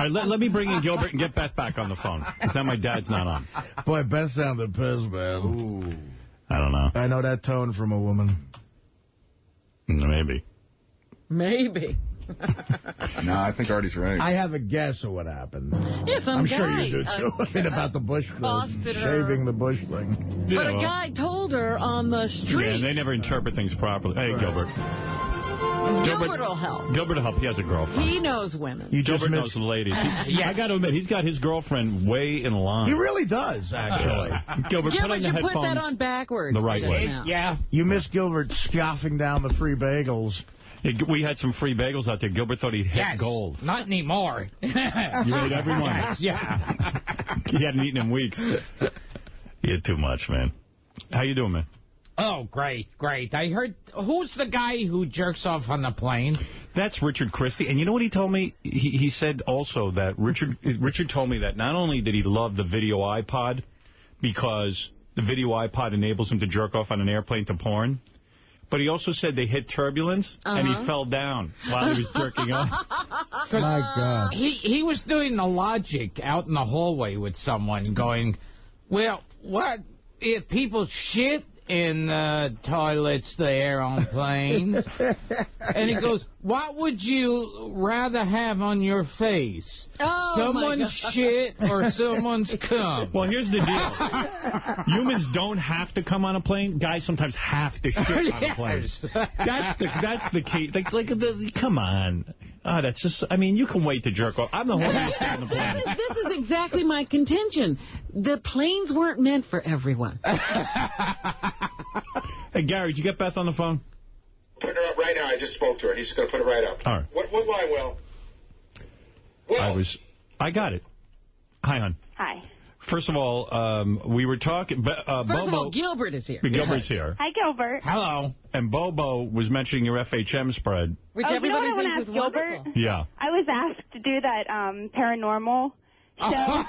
All right, let me bring in Gilbert and get Beth back on the phone. Because now my dad's not on. Boy, Beth sounded pissed, man. Ooh. I don't know. I know that tone from a woman. Maybe. Maybe. No, I think Artie's right. I have a guess of what happened. Yeah, I'm sure you do, too. About the bush thing. Shaving the bush thing. But a guy told her on the street. Yeah, they never interpret things properly. Hey, Gilbert. Gilbert will help. Gilbert will help. He has a girlfriend. He knows women. Gilbert knows the ladies. Yeah, I got to admit, he's got his girlfriend way in line. He really does, actually. Gilbert, put on the headphones. Put that on backwards. The right way. Yeah. You miss Gilbert scoffing down the free bagels. We had some free bagels out there. Gilbert thought he'd hit gold. Not anymore. You ate every one. Yeah. He hadn't eaten in weeks. He had too much, man. How you doing, man? Oh, great. I heard, who's the guy who jerks off on the plane? That's Richard Christie. And you know what he told me? He said also that Richard told me that not only did he love the video iPod, because the video iPod enables him to jerk off on an airplane to porn, but he also said they hit turbulence, and he fell down while he was jerking off. My God. He was doing the logic out in the hallway with someone going, well, what if people shit in toilets there on planes? And he goes, what would you rather have on your face? Someone's shit or someone's cum? Well, here's the deal. Humans don't have to come on a plane. Guys sometimes have to shit on a plane. That's the key. Come on. That's just, I mean, you can wait to jerk off. I'm the horniest guy on the planet. This is exactly my contention. The planes weren't meant for everyone. Hey, Gary, did you get Beth on the phone? Putting her up right now. I just spoke to her. He's going to put it right up. All right. What line, Will? I got it. Hi, hon. Hi. First of all, we were talking... First of all, Gilbert is here. Gilbert's here. Hi, Gilbert. Hello. And Bobo was mentioning your FHM spread. Which everybody thinks is Gilbert? wonderful. Yeah. I was asked to do that paranormal show.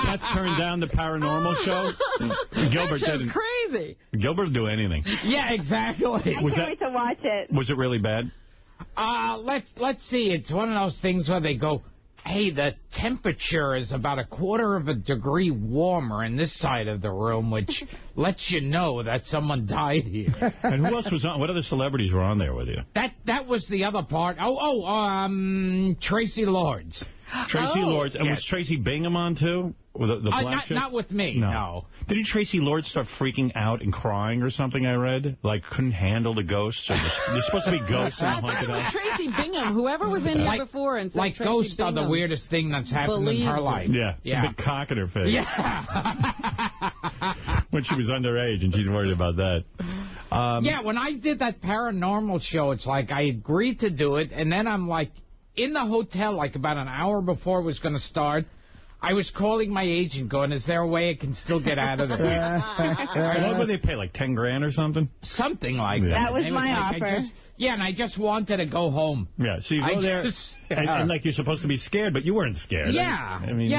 That's turned down the paranormal show? Gilbert That show's didn't. crazy. Gilbert will do anything. Yeah, exactly. I can't wait to watch it. Was it really bad? Let's see. It's one of those things where they go, hey, the temperature is about 1/4 degree warmer in this side of the room, which lets you know that someone died here. And who else was on? What other celebrities were on there with you? That was the other part. Tracy Lords. Tracy Lords. And was Tracy Bingham on, too? The black chick? Not with me, no. Didn't Tracy Lords start freaking out and crying or something, I read? Like, couldn't handle the ghosts? There's supposed to be ghosts in the haunted house. Tracy Bingham, whoever was in here before and said like Tracy ghosts Bingham are the weirdest thing that's happened in her life. Yeah, a big cock in her face. Yeah. When she was underage, and she's worried about that. Yeah, when I did that paranormal show, it's like I agreed to do it, and then I'm like in the hotel, like about an hour before it was going to start. I was calling my agent going, is there a way I can still get out of this? What would they pay, like 10 grand or something? Something like that. That was my offer. And I just wanted to go home. Yeah, so you go there, and like you're supposed to be scared, but you weren't scared. Yeah, I mean,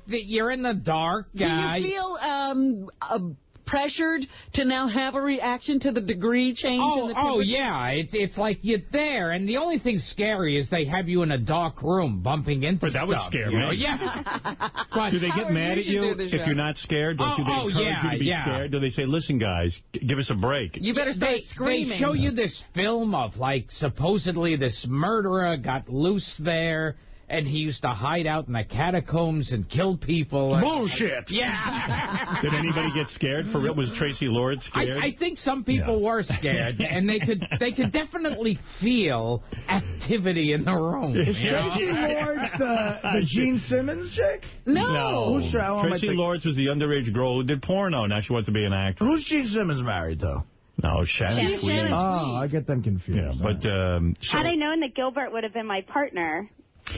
you're in the dark. Do you feel pressured to now have a reaction to the degree change in the temperature? Oh, yeah. It's like you're there, and the only thing scary is they have you in a dark room bumping into stuff. But that would scare me. Yeah. But do they get mad at you if you're not scared? Do they encourage you to be scared? Do they say, listen, guys, give us a break? You better start screaming. They show you this film of, like, supposedly this murderer got loose there, and he used to hide out in the catacombs and kill people. Bullshit! Yeah. Did anybody get scared? For real? Was Tracy Lords scared? I think some people were scared, and they could definitely feel activity in the room. Is Tracy Lords the Gene Simmons chick? No. Tracy Lords was the underage girl who did porno. Now she wants to be an actress. Who's Gene Simmons married to? No, Shannon Tweed. Oh, I get them confused. Yeah, but had I known that Gilbert would have been my partner,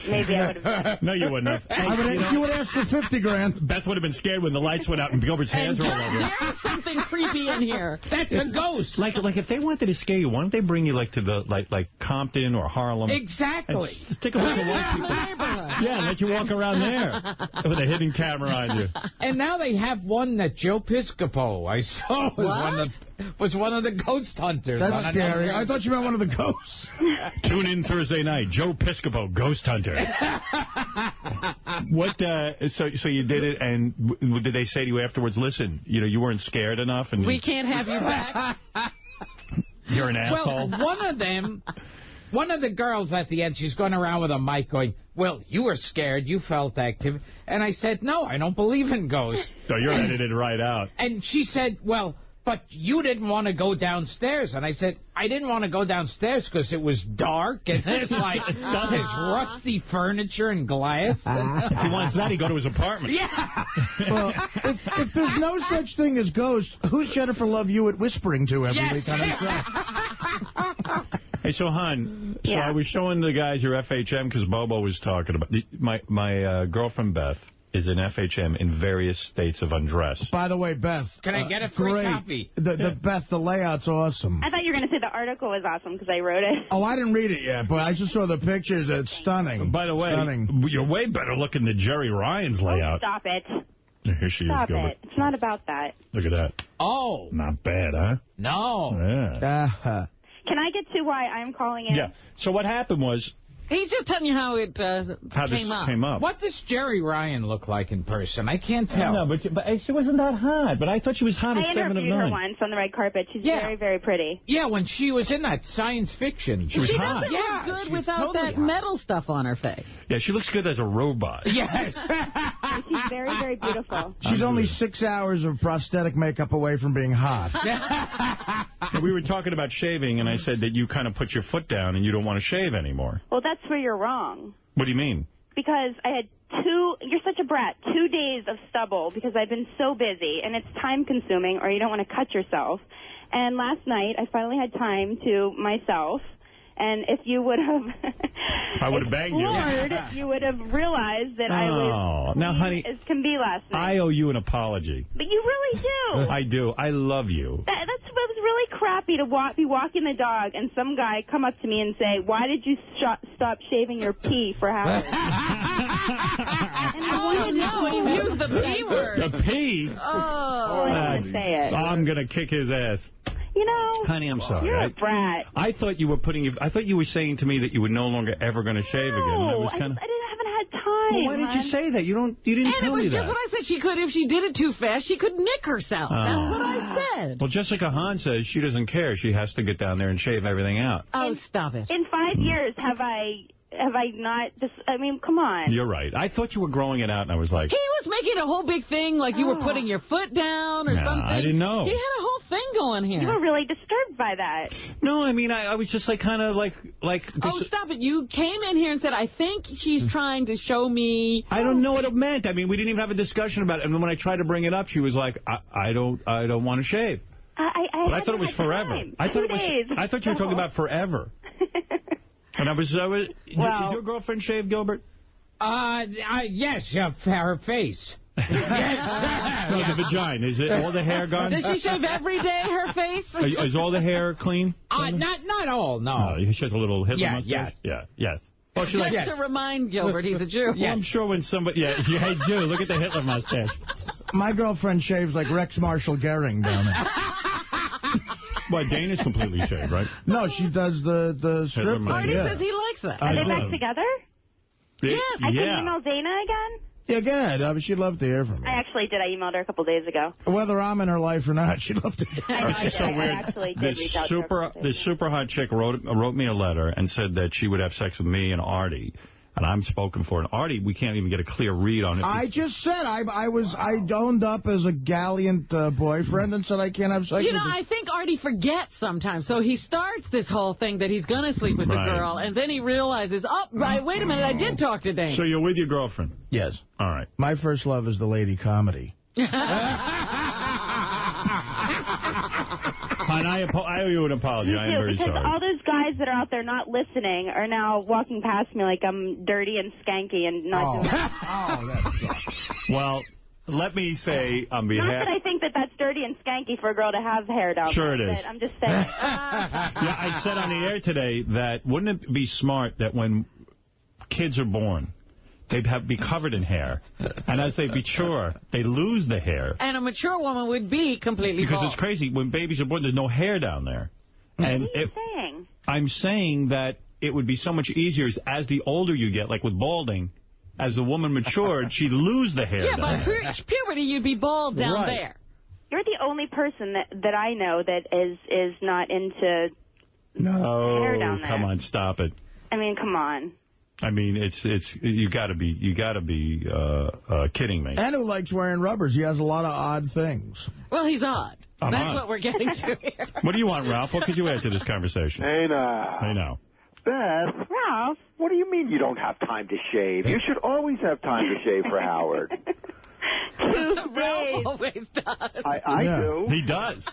maybe I would have. No, you wouldn't have. She would ask for 50 grand. Beth would have been scared when the lights went out and Gilbert's hands were all over. There's something creepy in here. That's a ghost. Like if they wanted to scare you, why don't they bring you like to the like Compton or Harlem? Exactly. Stick a bunch of white people. Yeah, let you walk around there with a hidden camera on you. And now they have one that Joe Piscopo I saw was one of. was one of the ghost hunters. That's scary. I thought you meant one of the ghosts. Tune in Thursday night. Joe Piscopo, Ghost Hunter. What? So you did it, and did they say to you afterwards, listen, you weren't scared enough? And we can't have you back? You're an asshole. Well, one of the girls at the end, she's going around with a mic going, well, you were scared, you felt active. And I said, no, I don't believe in ghosts. So you're edited right out. And she said, well, but you didn't want to go downstairs. And I said, I didn't want to go downstairs because it was dark and there's there's rusty furniture and glass. If he wants that, he'd go to his apartment. Yeah. Well, if there's no such thing as ghosts, who's Jennifer Love Hewitt whispering to every week on her show? Hey, so, hon, so I was showing the guys your FHM because Bobo was talking about... My girlfriend, Beth, is in FHM in various states of undress. By the way, Beth... Can I get a free copy? Beth, the layout's awesome. I thought you were going to say the article was awesome because I wrote it. Oh, I didn't read it yet, but I just saw the pictures. It's stunning. By the way, you're way better looking than Jerry Ryan's layout. Oh, stop it. Here she Stop is, Gilbert. it. It's not about that. Look at that. Oh. Not bad, huh? No. Yeah. Can I get to why I'm calling in? Yeah. So what happened was... He's just telling you how it came up. What does Jerry Ryan look like in person? I can't tell. No, but she wasn't that hot. But I thought she was hot as 7 of 9. I interviewed her once on the red carpet. She's very, very pretty. Yeah, when she was in that science fiction. She doesn't look good without that metal stuff on her face. Yeah, she looks good as a robot. Yes. She's very, very beautiful. She's only 6 hours of prosthetic makeup away from being hot. We were talking about shaving, and I said that you kind of put your foot down and you don't want to shave anymore. Well, that's where you're wrong. What do you mean? Because I had you're such a brat, 2 days of stubble because I've been so busy, and it's time-consuming, or you don't want to cut yourself. And last night, I finally had time to myself. And if you would have I would have banged you. You would have realized that I was now, honey, as can be last night. I owe you an apology. But you really do. I do. I love you. That was really crappy to be walking the dog and some guy come up to me and say, why did you stop shaving your pee for Howard? He used the P word. The P? I didn't want to say it. I'm going to kick his ass. You know, honey, I'm sorry. You're a brat. I thought you were saying to me that you were no longer ever going to shave again. I haven't had time. Well, why didn't you say that? You didn't tell me that. And it was just what I said. She could, if she did it too fast, she could nick herself. That's what I said. Well, Jessica Hahn says she doesn't care. She has to get down there and shave everything out. Oh, stop it. In 5 years, have I not just, I mean, come on. You're right. I thought you were growing it out, and I was like... He was making a whole big thing, like you were putting your foot down or something. I didn't know. He had a whole thing going here. You were really disturbed by that. No, I mean, I was just like, kind of like... Oh, stop it. You came in here and said, I think she's trying to show me... I don't know what it meant. I mean, we didn't even have a discussion about it. And when I tried to bring it up, she was like, I don't want to shave. But I thought it was forever. I thought you were talking about forever. And did your girlfriend shave, Gilbert? Yes, her face. Yes. No, the vagina. Is it all the hair gone? Does she shave every day, her face? Is all the hair clean? Not all, no. She has a little Hitler mustache? Yes. Well, just to remind Gilbert he's a Jew. Well, I'm sure when somebody... Yeah, hey, Jew, look at the Hitler mustache. My girlfriend shaves like Rex Marshall Gehring down there. Well, Dana's completely shaved, right? No, she does the strip thing. Marty says he likes that. Are they back together? Yes. I can email Dana again? Yeah, good. She'd love to hear from you. I actually did. I emailed her a couple days ago. Whether I'm in her life or not, she'd love to hear from you. It's so weird. This super hot chick wrote me a letter and said that she would have sex with me and Artie. And I'm spoken for. And Artie, we can't even get a clear read on it. I just said I owned up as a gallant boyfriend and said I can't have sex with you. I think Artie forgets sometimes. So he starts this whole thing that he's going to sleep with the girl. And then he realizes, wait a minute, I did talk to Dana. So you're with your girlfriend? Yes. All right. My first love is the lady comedy. And I owe you an apology. I am very sorry. Because all those guys that are out there not listening are now walking past me like I'm dirty and skanky and not doing it. Well, let me say on behalf... Not that I think that that's dirty and skanky for a girl to have hair down there. Sure it is. I'm just saying. Yeah, I said on the air today that wouldn't it be smart that when kids are born, they'd be covered in hair. And as they mature, they lose the hair. And a mature woman would be completely bald. Because it's crazy. When babies are born, there's no hair down there. And what are you saying? I'm saying that it would be so much easier as the older you get, like with balding, as the woman matured, she'd lose the hair down by there. puberty, you'd be bald down there. You're the only person that I know that is not into hair down there. Come on, stop it. I mean, come on. I mean, it's you got to be kidding me. And who likes wearing rubbers? He has a lot of odd things. Well, he's odd. I'm That's odd. what we're getting to here. What do you want, Ralph? What could you add to this conversation? Hey, now. Hey, now. Beth. Ralph. What do you mean you don't have time to shave? You should always have time to shave for Howard. Ralph always does. I do. He does.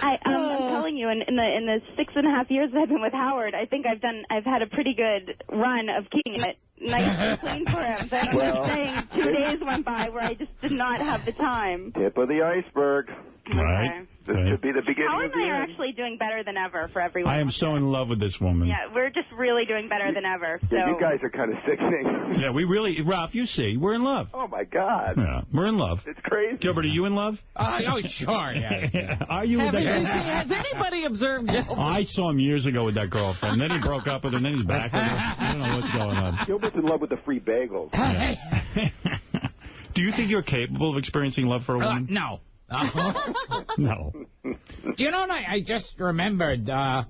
I'm telling you, in the 6.5 years that I've been with Howard, I think I've had a pretty good run of keeping it nice and clean for him. But I'm just saying 2 days went by where I just did not have the time. Tip of the iceberg. Right. This could be the beginning Howard of and the I are end. actually doing better than ever for everyone. I am so in love with this woman. Yeah, we're just really doing better than ever. So. Yeah, you guys are kind of sickening. Yeah, we really, Ralph, you see, we're in love. Oh, my God. Yeah, we're in love. It's crazy. Gilbert, are you in love? Oh, sure, yeah. Are you with that girl? Has anybody observed Gilbert? I saw him years ago with that girlfriend. Then he broke up with her, and then he's back with her. I don't know what's going on. Gilbert's in love with the free bagels. Do you think you're capable of experiencing love for a woman? No. No. Do you know what I just remembered? I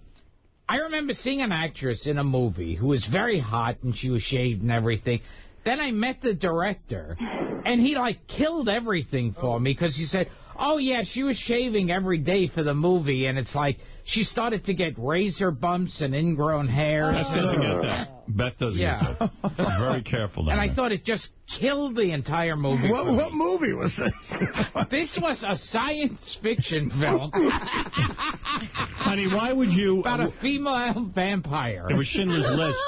remember seeing an actress in a movie who was very hot, and she was shaved and everything. Then I met the director, and he, killed everything for me because he said, oh, yeah, she was shaving every day for the movie, and it's like she started to get razor bumps and ingrown hair. Beth doesn't get that. Beth doesn't get that. Very careful down And there. I thought it just killed the entire movie. What movie was this? This was a science fiction film. Honey, why would you... About a female vampire. It was Schindler's List.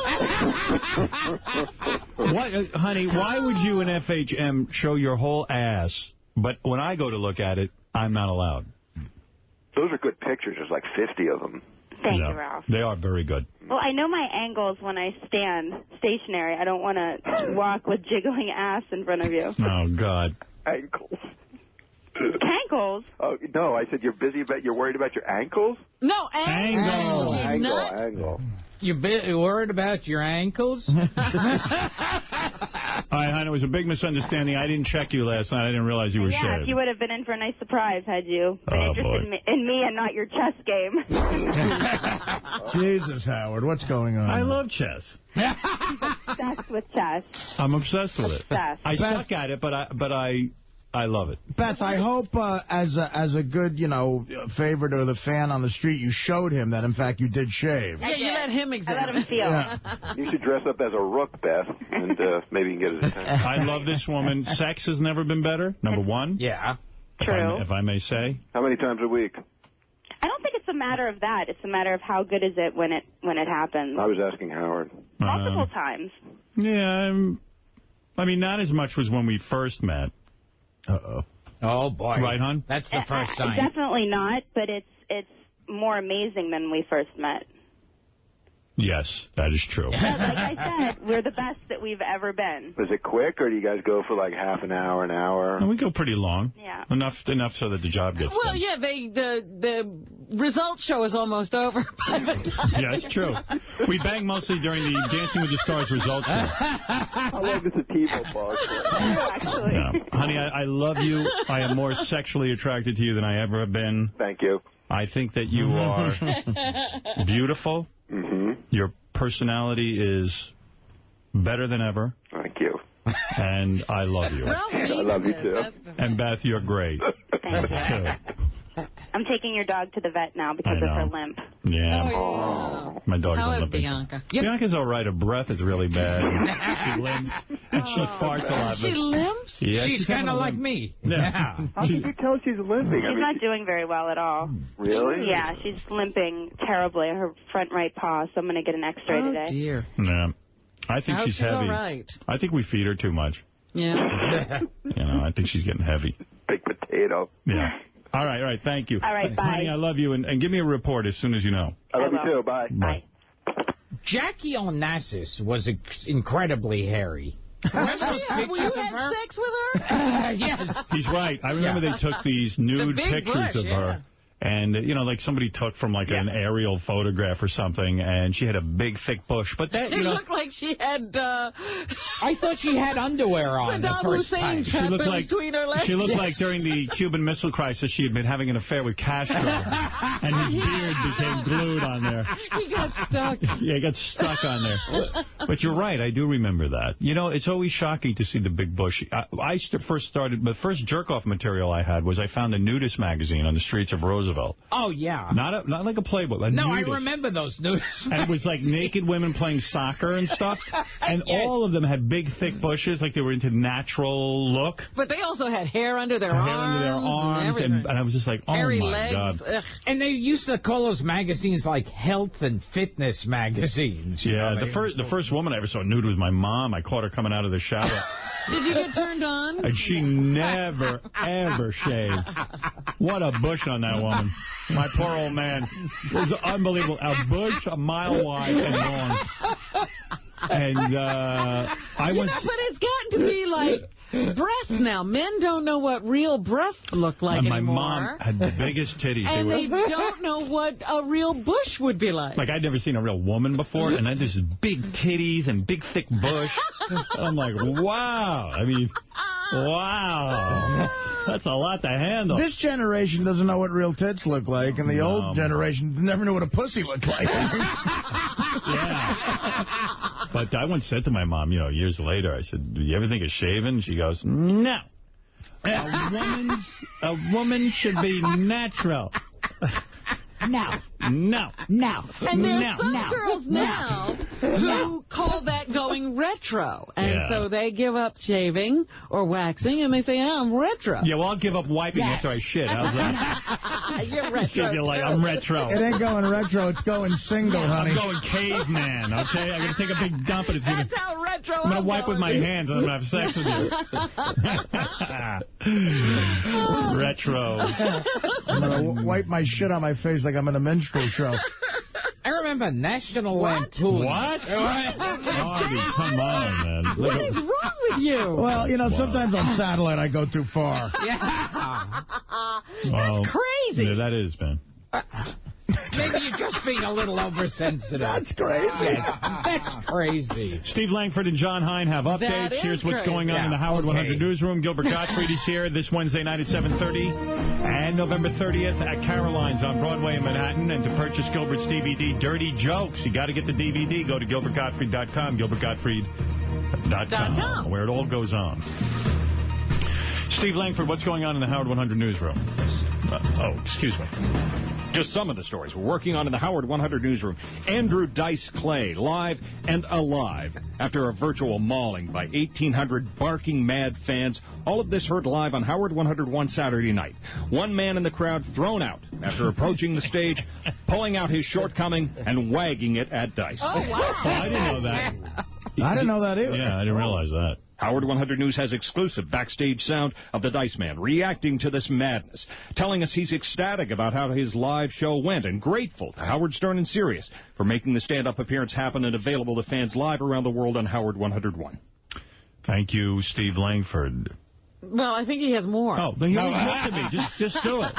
Honey, why would you in FHM show your whole ass, but when I go to look at it, I'm not allowed? Those are good pictures. There's like 50 of them. Thank you, Ralph. They are very good. Well, I know my angles when I stand stationary. I don't want to walk with jiggling ass in front of you. Oh, God. Ankles. Ankles? Oh, no, I said you're worried about your ankles? No, angles. Angle. You worried about your ankles? All right, hon, it was a big misunderstanding. I didn't check you last night. I didn't realize you were Yeah, shaved. if you would have been in for a nice surprise had you been interested in me and not your chess game. Jesus, Howard, what's going on? I love chess. Obsessed with chess. I'm obsessed with it. Obsessed. I suck at it, but I love it. Beth, I hope as a good, favor to the fan on the street, you showed him that, in fact, you did shave. Yeah, you let him examine. I let him feel. Yeah. You should dress up as a rook, Beth, and maybe you can get his attention. I love this woman. Sex has never been better, number one. Yeah. True. If I may say. How many times a week? I don't think it's a matter of that. It's a matter of how good is it when it happens. I was asking Howard. Multiple times. Yeah, I mean, not as much as when we first met. Uh-oh. Oh, boy. Right, hon? That's the first sign. Definitely not, but it's more amazing than we first met. Yes, that is true. But like I said, we're the best that we've ever been. Is it quick, or do you guys go for like half an hour, an hour? We go pretty long. Yeah. Enough so that the job gets Well, done. yeah, the results show is almost over by the time. Yeah, it's true. We bang mostly during the Dancing with the Stars results show. How long does a T-ball pause for? Actually. Yeah. Honey, I love you. I am more sexually attracted to you than I ever have been. Thank you. I think that you are beautiful. Mm-hmm. Your personality is better than ever. Thank you. And I love you. Ralph I love you, too. And Beth, you're great. Thank you. I'm taking your dog to the vet now because of her limp. Yeah. Oh, my dog's How not is limping. Bianca? Bianca's all right. Her breath is really bad. She limps. And she farts a lot. She limps? Yeah, she's kind of like limp. me. Yeah. How can you tell she's limping? She's not doing very well at all. Really? Yeah, she's limping terribly. Her front right paw, so I'm going to get an x-ray today. Oh, dear. Yeah. I think she's heavy. all right. I think we feed her too much. Yeah. I think she's getting heavy. Big potato. Yeah. All right. Thank you. All right, bye. Honey, I love you. And give me a report as soon as you know. I love you, will. too. Bye. Bye. Jackie Onassis was incredibly hairy. Remember those pictures of her? Sex with her? Yes. He's right. I remember they took these nude pictures of her. And, you know, like somebody took from like an aerial photograph or something, and she had a big, thick bush. But that, you know, it looked like she had... I thought she had underwear on the first time. She looked like during the Cuban Missile Crisis, she had been having an affair with Castro, and his beard became glued on there. He got stuck. Yeah, he got stuck on there. But you're right, I do remember that. You know, it's always shocking to see the big bush. The first jerk-off material I had was I found a nudist magazine on the streets of Roosevelt. Oh, yeah. Not like a Playboy. No, nudist. I remember those nudists. And it was like naked women playing soccer and stuff. And all of them had big, thick bushes, like they were into natural look. But they also had hair under their arms. And I was just like, oh, hairy my legs. God. Ugh. And they used to call those magazines like health and fitness magazines. Yeah, the first woman I ever saw nude was my mom. I caught her coming out of the shower. Did you get turned on? And she never, ever shaved. What a bush on that woman. My poor old man. It was unbelievable. A bush a mile wide and long. And I went... But it's gotten to be like breasts now. Men don't know what real breasts look like my anymore. mom had the biggest titties. And they don't know what a real bush would be like. Like, I'd never seen a real woman before, and I had this big titties and big, thick bush. I'm like, wow. I mean, wow. That's a lot to handle. This generation doesn't know what real tits look like, and the old generation never knew what a pussy looked like. Yeah. But I once said to my mom, you know, years later, I said, do you ever think of shaving? She goes, no. A woman should be natural. No. No. No. And there's some No. girls now who call that going retro. And so they give up shaving or waxing, and they say, oh, I'm retro. Yeah, well, I'll give up wiping after I shit. How's that? You're retro, you're like, I'm retro. It ain't going retro. It's going single, honey. I'm going caveman, okay? I'm going to take a big dump, and it's going to... That's how retro I'm going to wipe with my hands, and I'm going to have sex with you. Retro. I'm going to wipe my shit on my face like I'm in a minstrel show. I remember National Lampoon. What? Artie, come on, man. What is wrong with you? Well, you know, sometimes on satellite I go too far. Yeah. That's crazy. Yeah, that is, man. Maybe you're just being a little oversensitive. That's crazy. Yeah, that's crazy. Steve Langford and John Hine have updates. Here's what's going on in the Howard 100 newsroom. Gilbert Gottfried is here this Wednesday night at 7:30 and November 30th at Caroline's on Broadway in Manhattan. And to purchase Gilbert's DVD, Dirty Jokes, you got to get the DVD. Go to GilbertGottfried.com, GilbertGottfried.com, where it all goes on. Steve Langford, what's going on in the Howard 100 newsroom? Excuse me. Just some of the stories we're working on in the Howard 100 newsroom. Andrew Dice Clay, live and alive after a virtual mauling by 1,800 barking mad fans. All of this heard live on Howard 101 Saturday night. One man in the crowd thrown out after approaching the stage, pulling out his shortcoming and wagging it at Dice. Oh, wow. I didn't know that. I didn't know that either. Yeah, I didn't realize that. Howard 100 News has exclusive backstage sound of the Dice Man reacting to this madness, telling us he's ecstatic about how his live show went and grateful to Howard Stern and Sirius for making the stand-up appearance happen and available to fans live around the world on Howard 101. Thank you, Steve Langford. Well, I think he has more. Oh, then he always looks at me. Just do it.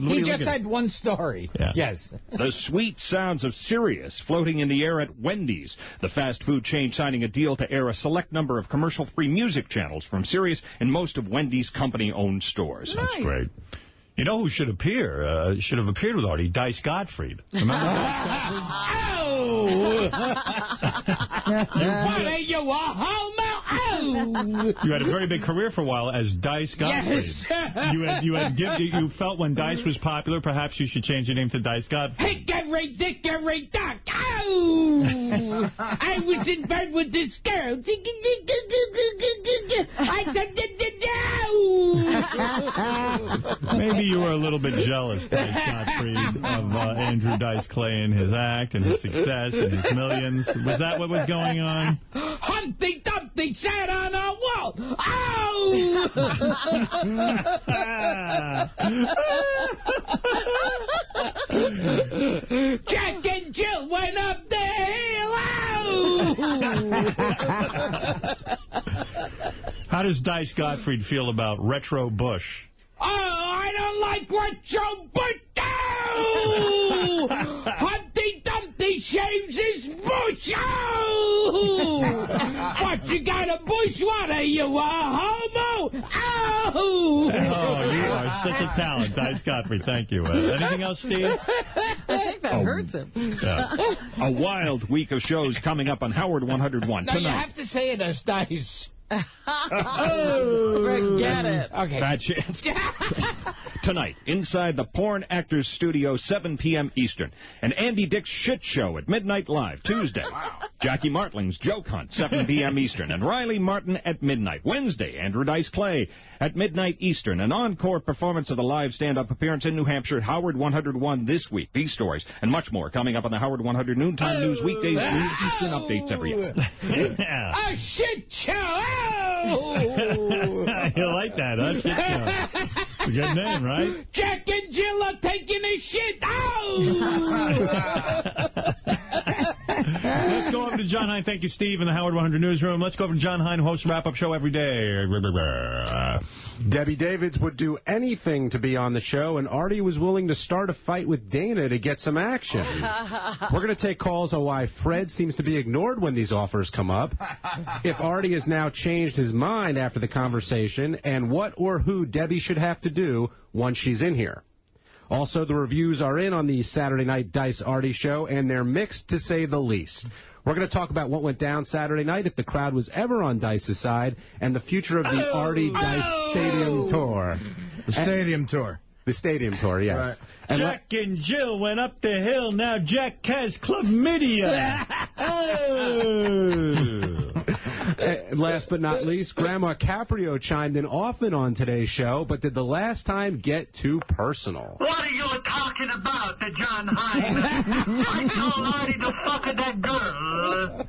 He just had one story. Yeah. Yes. The sweet sounds of Sirius floating in the air at Wendy's. The fast food chain signing a deal to air a select number of commercial-free music channels from Sirius in most of Wendy's company-owned stores. Nice. That's great. You know who should appear? Should have appeared with Artie? Dice Gottfried. Remember Dice Gottfried? You had a very big career for a while as Dice Gottfried. Yes. You felt when Dice was popular, perhaps you should change your name to Dice Gottfried. Hickory dickory dock. Oh! I was in bed with this girl. Maybe you were a little bit jealous, Dice Gottfried, of Andrew Dice Clay and his act and his success and his millions. Was that what was going on? Humpty Dumpty sat on a wall. Oh! Jack and Jill went up the hill. How does Dice Gottfried feel about Retro Bush? Oh, I don't like Retro Bush. Oh! Humpty Dumpty shaves his bush. Oh! What, you got a bush? What are you, a homo? Oh! Oh, you are such a talent, Dice Gottfried. Thank you. Anything else, Steve? I think that hurts him. Yeah. A wild week of shows coming up on Howard 101 No, tonight. you have to say it as Dice. Forget it. Okay. Bad chance. Tonight, inside the Porn Actors Studio, 7 p.m. Eastern. An Andy Dick's Shit Show at midnight live, Tuesday. Wow. Jackie Martling's Joke Hunt, 7 p.m. Eastern. And Riley Martin at midnight. Wednesday, Andrew Dice Clay at midnight Eastern. An encore performance of the live stand-up appearance in New Hampshire at Howard 101 this week. These stories and much more coming up on the Howard 100 Noontime News weekdays. Eastern updates every hour. A shit show. You like that, huh? Shit show. It's a good name, right? Jack and Jill are taking a shit. Let's go over to John Hein. Thank you, Steve, in the Howard 100 newsroom. Let's go over to John Hein, who hosts a wrap-up show every day. Debbie Davids would do anything to be on the show, and Artie was willing to start a fight with Dana to get some action. We're going to take calls on why Fred seems to be ignored when these offers come up, if Artie has now changed his mind after the conversation, and what or who Debbie should have to do once she's in here. Also, the reviews are in on the Saturday Night Dice Artie show, and they're mixed to say the least. We're going to talk about what went down Saturday night, if the crowd was ever on Dice's side, and the future of the Artie Dice Stadium Tour. The Stadium Tour. The Stadium Tour, yes. Right. And Jack and Jill went up the hill. Now Jack has chlamydia. last but not least, Grandma Caprio chimed in often on today's show, but did the last time get too personal? What are you talking about, John Hein? I told Artie to fuck that girl.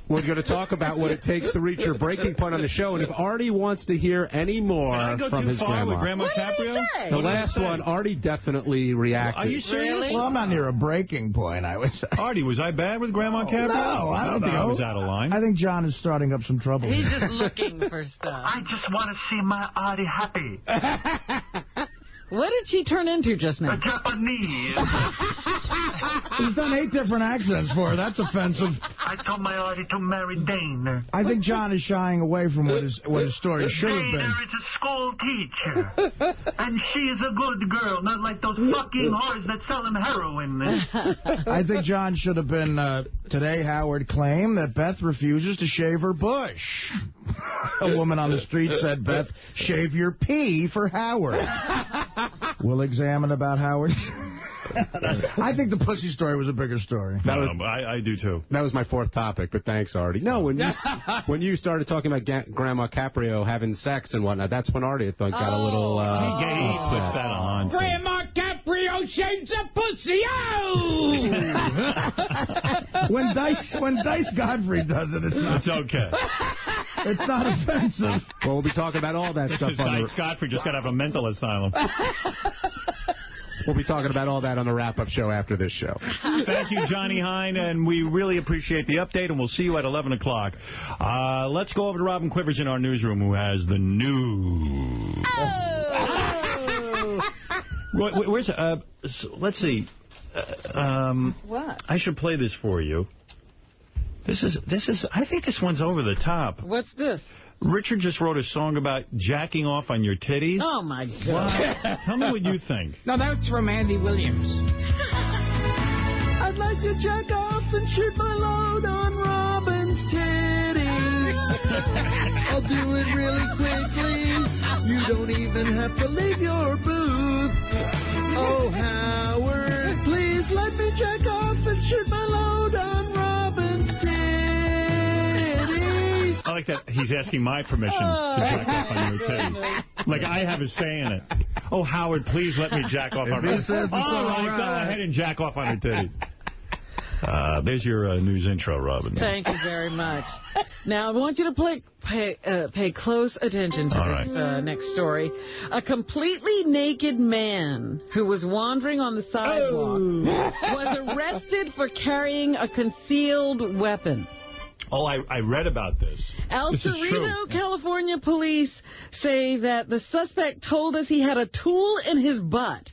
We're going to talk about what it takes to reach your breaking point on the show, and if Artie wants to hear any more from his grandma. With Grandma Caprio? The last one, Artie definitely reacted. Are you serious? Really? Well, I'm not near a breaking point, I would say. Artie, was I bad with Grandma Caprio? No, I don't think know. I was out of line. I think John is starting up some trouble. He's just looking for stuff. I just want to see my Artie happy. What did she turn into just now? A Japanese. He's done 8 different accents for her. That's offensive. I told my Artie to marry Dana. I think John is shying away from what his story should have been. Dana is a school teacher. And she is a good girl, not like those fucking whores that sell him heroin. I think John should have been, today Howard claimed that Beth refuses to shave her bush. A woman on the street said, Beth, shave your pee for Howard. We'll examine about Howard. I think the pussy story was a bigger story. I do, too. That was my 4th topic, but thanks, Artie. No, when you started talking about Grandma Caprio having sex and whatnot, that's when Artie, I thought, got a little he puts that on. Grandma Caprio shaves a pussy. Oh! When Dice Gottfried does it, it's okay. It's not offensive. Well, we'll be talking about all that stuff on Dice Gottfried just got to have a mental asylum. We'll be talking about all that on the wrap-up show after this show. Thank you, Johnny Hein, and we really appreciate the update, and we'll see you at 11 o'clock. Let's go over to Robin Quivers in our newsroom, who has the news. Where's let's see. What? I should play this for you. This is. I think this one's over the top. What's this? Richard just wrote a song about jacking off on your titties. Oh, my God. Wow. Tell me what you think. No, that's from Andy Williams. I'd like to jack off and shoot my load on Robin's titties. I'll do it really quickly. You don't even have to leave your booth. Oh, Howard, please let me jack off and shoot my load on Robin's titties. I like that he's asking my permission to jack off on your titties. Like I have a say in it. Oh, Howard, please let me jack off on her titties. All right, go ahead and jack off on her titties. There's your news intro, Robin. Thank you very much. Now, I want you to pay close attention to this next story. A completely naked man who was wandering on the sidewalk was arrested for carrying a concealed weapon. Oh, I read about this. El Cerrito, California police say that the suspect told us he had a tool in his butt.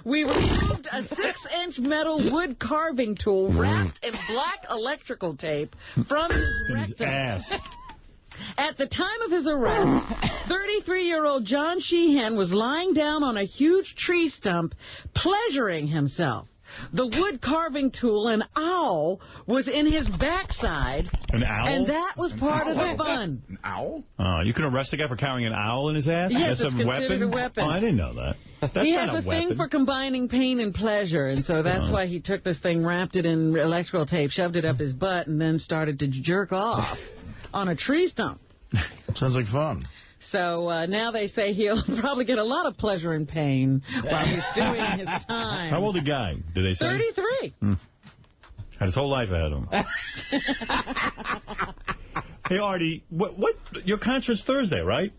We removed a 6-inch metal wood carving tool wrapped in black electrical tape from his rectum. Ass. At the time of his arrest, 33-year-old John Sheehan was lying down on a huge tree stump, pleasuring himself. The wood carving tool, an owl, was in his backside. An owl? And that was part of the fun. An owl? You can arrest a guy for carrying an owl in his ass? Yes, That's it's considered a weapon. Oh, I didn't know that. That's he not has a a weapon. thing for combining pain and pleasure, and so that's why he took this thing, wrapped it in electrical tape, shoved it up his butt, and then started to jerk off on a tree stump. Sounds like fun. So now they say he'll probably get a lot of pleasure and pain while he's doing his time. How old a guy, did they say? 33. Had his whole life ahead of him. Hey, Artie, what? Your concert's Thursday, right?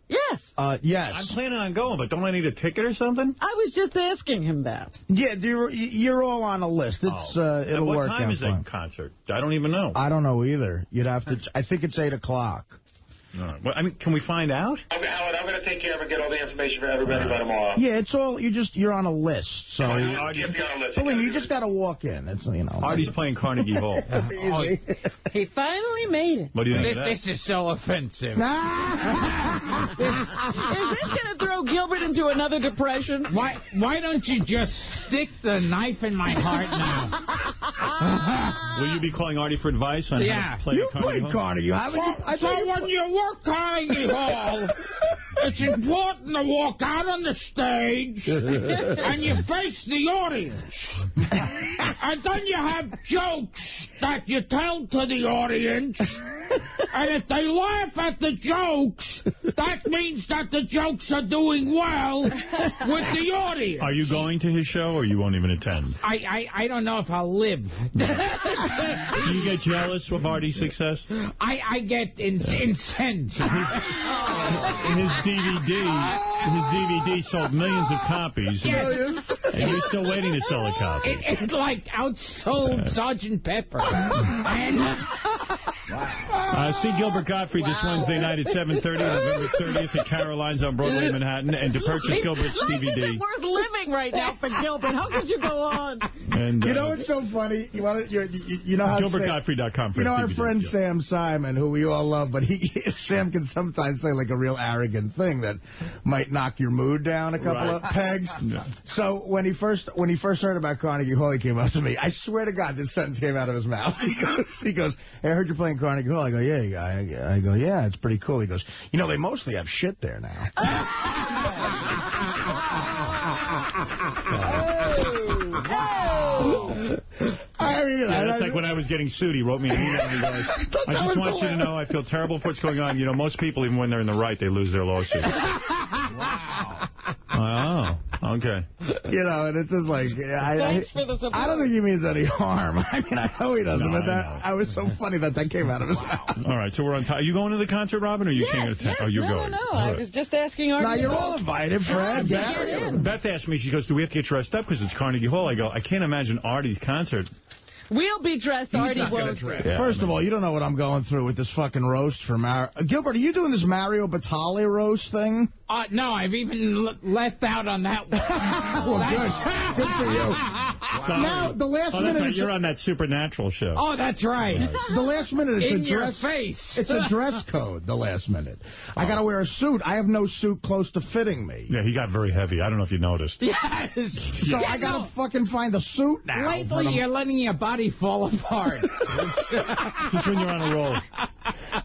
Yes. Yes. I'm planning on going, but don't I need a ticket or something? I was just asking him that. Yeah, you're all on a list. It's it'll work out. What time is that concert? I don't even know. I don't know either. You'd have to. I think it's 8 o'clock. All right. Well, I mean, can we find out? Howard, I'm going to take care of it, get all the information for everybody by tomorrow. Yeah, it's all you're on a list. So believe me, you just got to walk in. It's Artie's playing Carnegie Hall. Easy. He finally made it. What do you think of that? This is so offensive. Is this going to throw Gilbert into another depression? Why don't you just stick the knife in my heart now? Will you be calling Artie for advice on how to play you Carnegie played Hall? Carnegie. So when you work Carnegie Hall, it's important to walk out on the stage and you face the audience. And then you have jokes that you tell to the audience. And if they laugh at the jokes, that means that the jokes are doing well with the audience. Are you going to his show or you won't even attend? I don't know if I'll live. Do you get jealous of Artie's success? I get incensed. His DVD sold millions of copies. Yes. And you're still waiting to sell a copy. It like outsold Sgt. Pepper. And see Gilbert Gottfried this Wednesday night at 7:30, November 30th at Caroline's on Broadway, Manhattan. And to purchase Gilbert's DVD. It's worth living right now for Gilbert. How could you go on? And, you know what's so funny? You know how GilbertGottfried.com. You know our friend Sam Simon, who we all love, but Sam can sometimes say like a real arrogant thing that might knock your mood down a couple of pegs. Yeah. So when he first heard about Carnegie Hall, he came up to me. I swear to God, this sentence came out of his mouth. He goes, hey, I heard you're playing Carnegie Hall. I go, yeah. I go, yeah, it's pretty cool. He goes, you know, they mostly have shit there now. I mean, that's like when I was getting sued. He wrote me an email and he goes, I just want you to know I feel terrible for what's going on. You know, most people, even when they're in the right, they lose their lawsuit. Wow. Oh, okay. You know, and it's just like, I don't think he means any harm. I mean, I know he doesn't, but I was so funny that came out of his mouth. All right, so we're on time. Are you going to the concert, Robin, or you can't attend? Yes. Oh, you're going. No, I was just asking Artie. Now, you're all invited, Fred. Beth asked me, she goes, do we have to get dressed up because it's Carnegie Hall? I go, I can't imagine Artie's concert. We'll be dressed. Artie won't. Yeah, first of all, you don't know what I'm going through with this fucking roast for Mario. Gilbert, are you doing this Mario Batali roast thing? No, I've even left out on that one. Well, good for you. So, now, the last minute... Right. You're on that Supernatural show. Oh, that's right. The last minute, it's in a dress... your face. It's a dress code, the last minute. I got to wear a suit. I have no suit close to fitting me. Yeah, he got very heavy. I don't know if you noticed. Yes. So I got to fucking find a suit now. Lately, you're letting your body fall apart. Just when you're on a roll.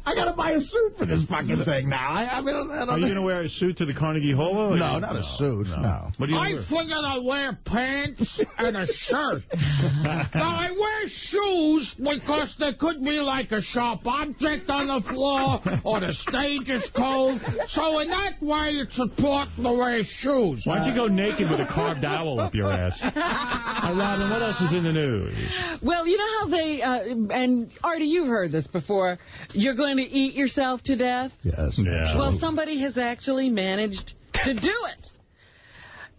I got to buy a suit for this fucking thing now. I mean, Are you going to wear a suit to the Carnegie Hall? No, not a suit. No. What do you I wear? figured I'd wear pants and a shirt. Now, I wear shoes because there could be like a sharp object on the floor or the stage is cold. So in that way, it's important to wear shoes. Why don't you go naked with a carved owl up your ass? Robin, what else is in the news? Well, you know how they, and Artie, you've heard this before, you're going to eat yourself to death? Yes. Yeah. Well, somebody has actually managed to do it.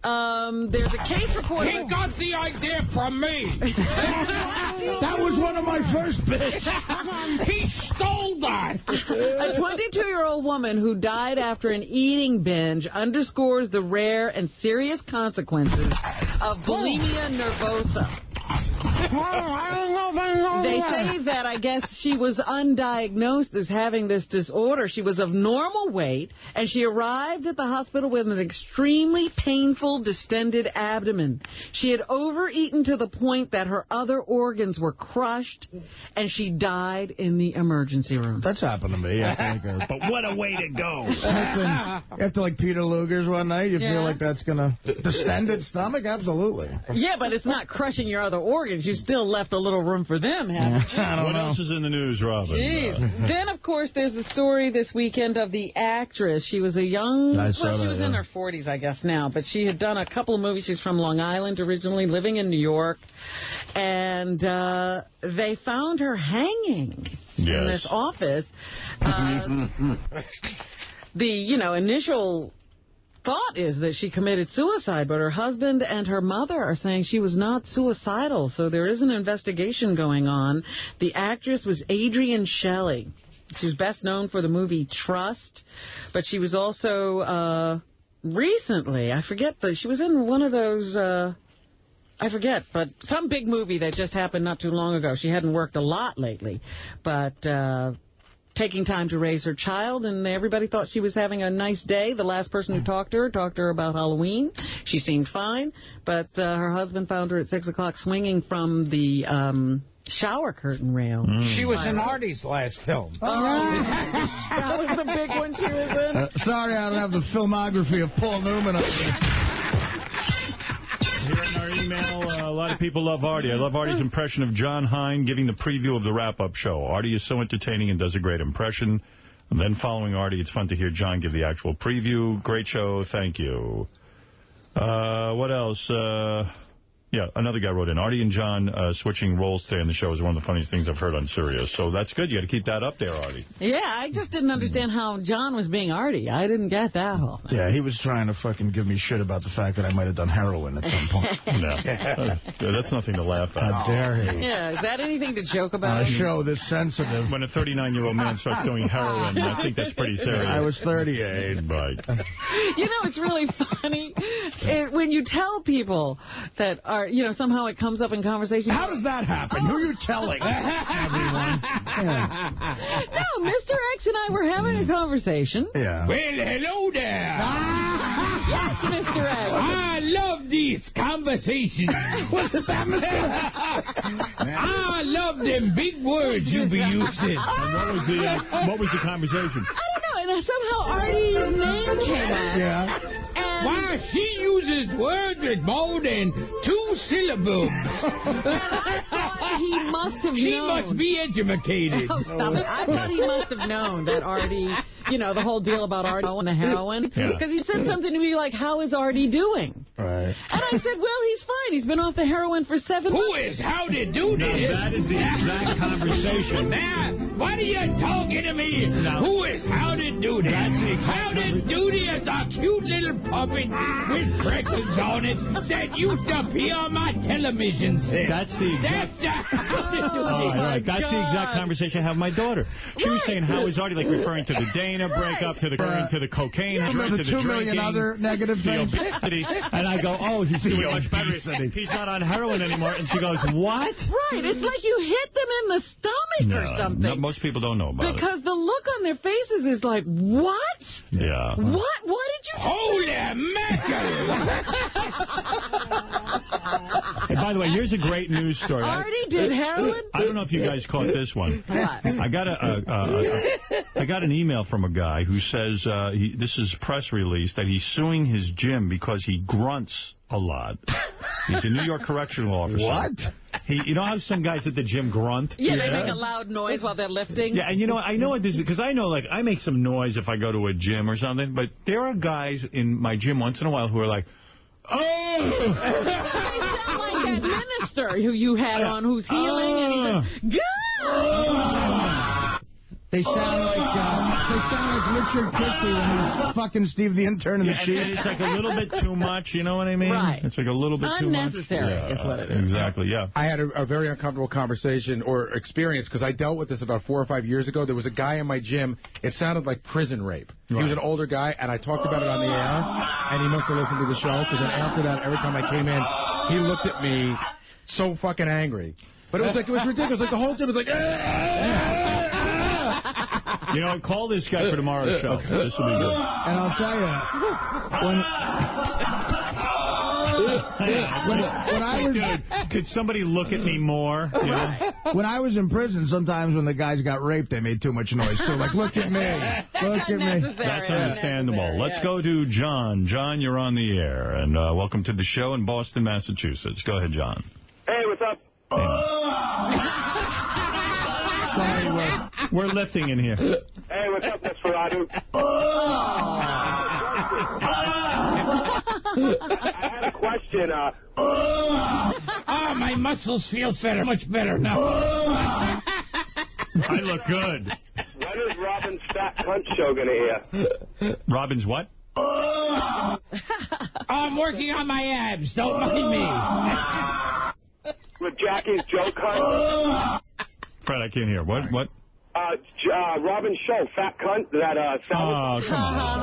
There's a case report. He got the idea from me. That was one of my first bits. He stole that. A 22-year-old woman who died after an eating binge underscores the rare and serious consequences of bulimia nervosa. They say that I guess she was undiagnosed as having this disorder. She was of normal weight, and she arrived at the hospital with an extremely painful, distended abdomen. She had overeaten to the point that her other organs were crushed, and she died in the emergency room. That's happened to me. I think, But what a way to go. after like Peter Luger's one night, you feel like that's going to... Distended stomach? Absolutely. Yeah, but it's not crushing your other organs. You still left a little room for them, haven't you? What else is in the news, Robin? Jeez. Then, of course, there's the story this weekend of the actress. She was a young... she was in her 40s, I guess, now. But she had done a couple of movies. She's from Long Island originally, living in New York. And they found her hanging in this office. The, initial thought is that she committed suicide, but her husband and her mother are saying she was not suicidal, so there is an investigation going on. The actress was Adrienne Shelley. She was best known for the movie Trust, but she was also recently, I forget, she was in one of those... I forget, but some big movie that just happened not too long ago. She hadn't worked a lot lately, but taking time to raise her child, and everybody thought she was having a nice day. The last person who talked to her about Halloween. She seemed fine, but her husband found her at 6 o'clock swinging from the shower curtain rail. She was in Artie's last film. That was the big one she was in. Sorry, I don't have the filmography of Paul Newman up there. Here in our email, a lot of people love Artie. I love Artie's impression of John Hine giving the preview of the wrap-up show. Artie is so entertaining and does a great impression. And then following Artie, it's fun to hear John give the actual preview. Great show. Thank you. What else? Yeah, another guy wrote in. Artie and John switching roles today on the show is one of the funniest things I've heard on Sirius. So that's good. You got to keep that up there, Artie. Yeah, I just didn't understand how John was being Artie. I didn't get that whole thing. Yeah, he was trying to fucking give me shit about the fact that I might have done heroin at some point. No. That's nothing to laugh at. How dare he? Yeah, is that anything to joke about? On a show this sensitive. When a 39-year-old man starts doing heroin, I think that's pretty serious. I was 38. Right. You know, it's really funny when you tell people that are, somehow it comes up in conversation. How does that happen? Who are you telling? Everyone. Yeah. No, Mr. X and I were having a conversation. Yeah. Well, hello there. Yes, Mr. X. I love these conversations. What's it that, Mr. X? I love them big words you be using. And what was the conversation? I don't know, and somehow Artie's name came out. Yeah. And why, she uses words with more than 2 syllables. He must have known. She must be educated. Oh, stop it. I thought he must have known that Artie, the whole deal about Artie and the heroin. Because he said something to me like, how is Artie doing? Right. And I said, well, he's fine. He's been off the heroin for 7 months. Who is how to do this? No, that is the exact conversation. Now, what are you talking to me? No. Who is how to do this? That's the exact how to do this? A cute little puppet with freckles on it that used to appear on my television set. That's the exact... how to do this. Right. That's the exact conversation I have with my daughter. She was saying, how is Artie, like referring to the Dana breakup, to the cocaine, to the 2 million other negative things. And I go, oh, he's doing much better. He's not on heroin anymore. And she goes, what? Right. It's like you hit them in the stomach or something. No, most people don't know about it. Because the look on their faces is like, what? Yeah. What? What did you do? Holy mackerel! Hey, by the way, here's a great news story. Artie did heroin? I don't know if you guys caught this one. What? I got an email from a guy who says, this is press release, that he's suing his gym because he grunts a lot. He's a New York correctional officer. What? You know how some guys at the gym grunt? Yeah, they make a loud noise while they're lifting. Yeah, and you know, I know what this is, because I know, like, I make some noise if I go to a gym or something, but there are guys in my gym once in a while who are like, oh! They sound like that minister who you had on who's healing, and he says, They sound like Richard Christie when he's fucking Steve the Intern in the and Chief. it's like a little bit too much, you know what I mean? Right. It's like a little bit too much. Unnecessary is what it is. Exactly, yeah. I had a very uncomfortable conversation or experience because I dealt with this about 4 or 5 years ago. There was a guy in my gym. It sounded like prison rape. Right. He was an older guy, and I talked about it on the air, and he must have listened to the show because then after that, every time I came in, he looked at me so fucking angry. But it was ridiculous. Like the whole gym was like, You know, call this guy for tomorrow's show. Okay. This will be good. And I'll tell you, when I was... Could somebody look at me more? You know? When I was in prison, sometimes when the guys got raped, they made too much noise, too. Like, look at me. Look at me. That's understandable. Let's go to John. John, you're on the air. And welcome to the show in Boston, Massachusetts. Go ahead, John. Hey, what's up? Sorry, we're lifting in here. Hey, what's up, Nosferatu? I had a question. My muscles feel much better now. I look good. When is Robin's Fat Cunt show going to air? Robin's what? I'm working on my abs. Don't mind me. With Jackie's joke cunt? Fred, I can't hear. What? Robin's show, Fat Cunt. That oh, come on.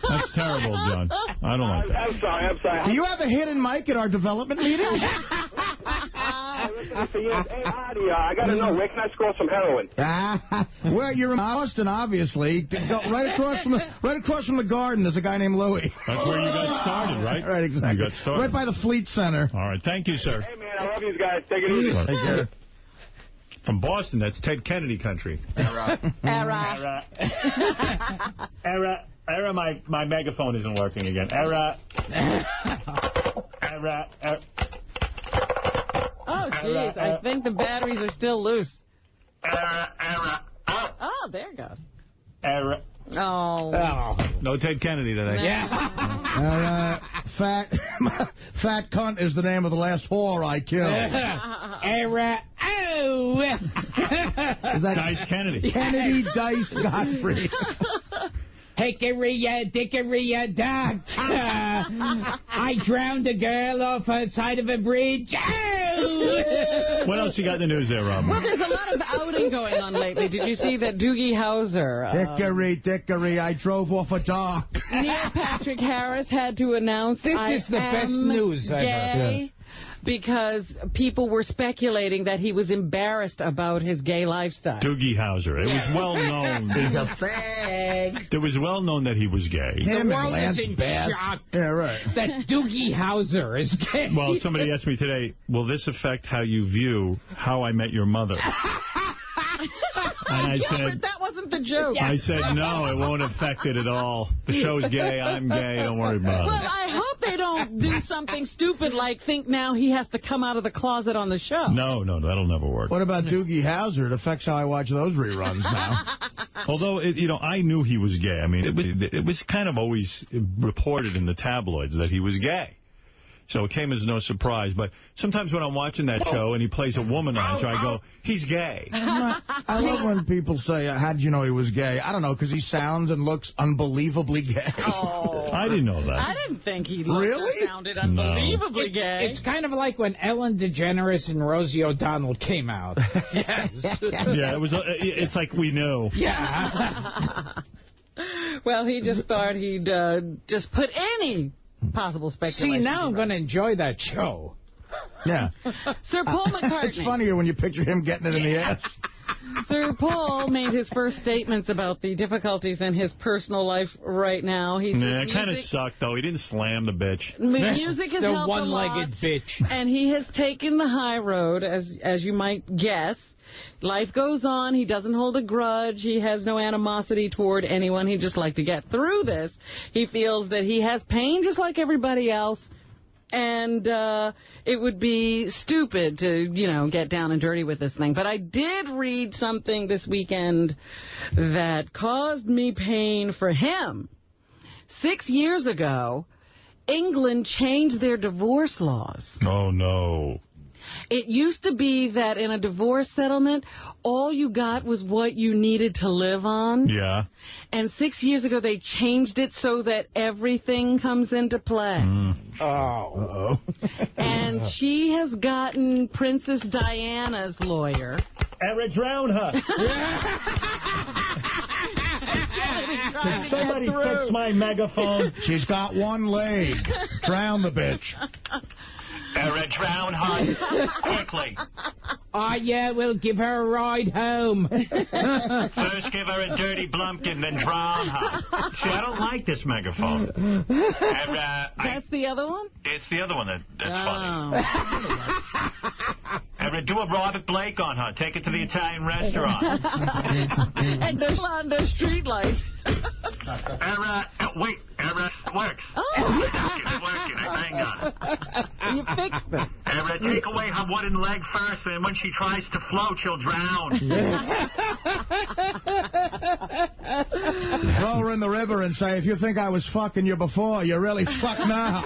That's terrible, John. I don't like that. I'm sorry. Do you have a hidden mic at our development meeting? Hey, Artie, I got to know, where can I score some heroin? Well, you're in Boston, obviously. Go right across from the garden, there's a guy named Louie. That's where you got started, right? Right, exactly. You got started. Right by the Fleet Center. All right, thank you, sir. Hey, man, I love these guys. Take it easy. Take care. From Boston, that's Ted Kennedy country. Error. My megaphone isn't working again. Error. Oh, jeez. I think the batteries are still loose. Oh, there it goes. Error. Oh. No Ted Kennedy today. Yeah. Fat Cunt is the name of the last whore I killed. Error. Oh. Is that Dice Kennedy? Kennedy Dice Gottfried. Hickory, dickory, dock. I drowned a girl off the side of a bridge. What else you got in the news there, Rob? Well, there's a lot of outing going on lately. Did you see that Doogie Howser? Dickory, I drove off a dock. Neil Patrick Harris had to announce this is the best news ever. Gay. Because people were speculating that he was embarrassed about his gay lifestyle. Doogie Howser. It was well known. He's a fag. It was well known that he was gay. The world is in shock. Yeah, right. That Doogie Howser is gay. Well, somebody asked me today, will this affect how you view How I Met Your Mother? And I said, but that wasn't the joke. I said, no, it won't affect it at all. The show's gay, I'm gay, don't worry about it. Well, I hope they don't do something stupid like think now he has to come out of the closet on the show. No, that'll never work. What about Doogie Howser? It affects how I watch those reruns now. Although, I knew he was gay. I mean, it was kind of always reported in the tabloids that he was gay. So it came as no surprise. But sometimes when I'm watching that show and he plays a womanizer, I go, he's gay. I love when people say, how did you know he was gay? I don't know, because he sounds and looks unbelievably gay. Oh. I didn't know that. I didn't think he sounded unbelievably gay. It's kind of like when Ellen DeGeneres and Rosie O'Donnell came out. Yes. Yeah, it's like we knew. Yeah. Well, he just thought he'd just put any possible speculation. See, now I'm going to enjoy that show. Yeah. Sir Paul McCartney. It's funnier when you picture him getting it in the ass. Sir Paul made his first statements about the difficulties in his personal life right now. He it kind of sucked, though. He didn't slam the bitch. Music has helped the one-legged bitch. And he has taken the high road, as you might guess. Life goes on. He doesn't hold a grudge. He has no animosity toward anyone. He'd just like to get through this. He feels that he has pain just like everybody else. And it would be stupid to, get down and dirty with this thing. But I did read something this weekend that caused me pain for him. 6 years ago, England changed their divorce laws. Oh, no. It used to be that in a divorce settlement, all you got was what you needed to live on. Yeah. And 6 years ago, they changed it so that everything comes into play. Uh-oh. And she has gotten Princess Diana's lawyer. Eric, drown her. Can somebody fix my megaphone? She's got one leg. Drown the bitch. Eric, drown her quickly. Yeah, we'll give her a ride home. First give her a dirty blumpkin, then drown her. See, I don't like this megaphone. And, that's the other one? It's the other one that's funny. Do a Robert Blake on her. Take it to the Italian restaurant. And the London streetlight. Wait, it works. Oh. It's working. I banged on it. You fixed it. Take away her wooden leg first, and when she tries to float, she'll drown. Throw her in the river and say, if you think I was fucking you before, you're really fucked now.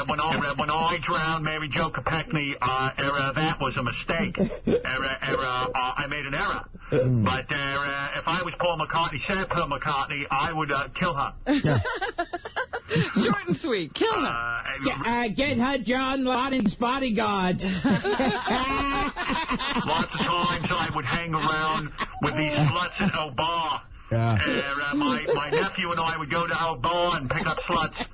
When I drowned Mary Jo Kopechne, that was a mistake. I made an error. But if I was Paul McCartney, Sir Paul McCartney, I would kill her. Short and sweet. Kill her. Get her John Lennon's bodyguard. Lots of times I would hang around with these sluts at El Bar. Yeah. My nephew and I would go to El Bar and pick up sluts.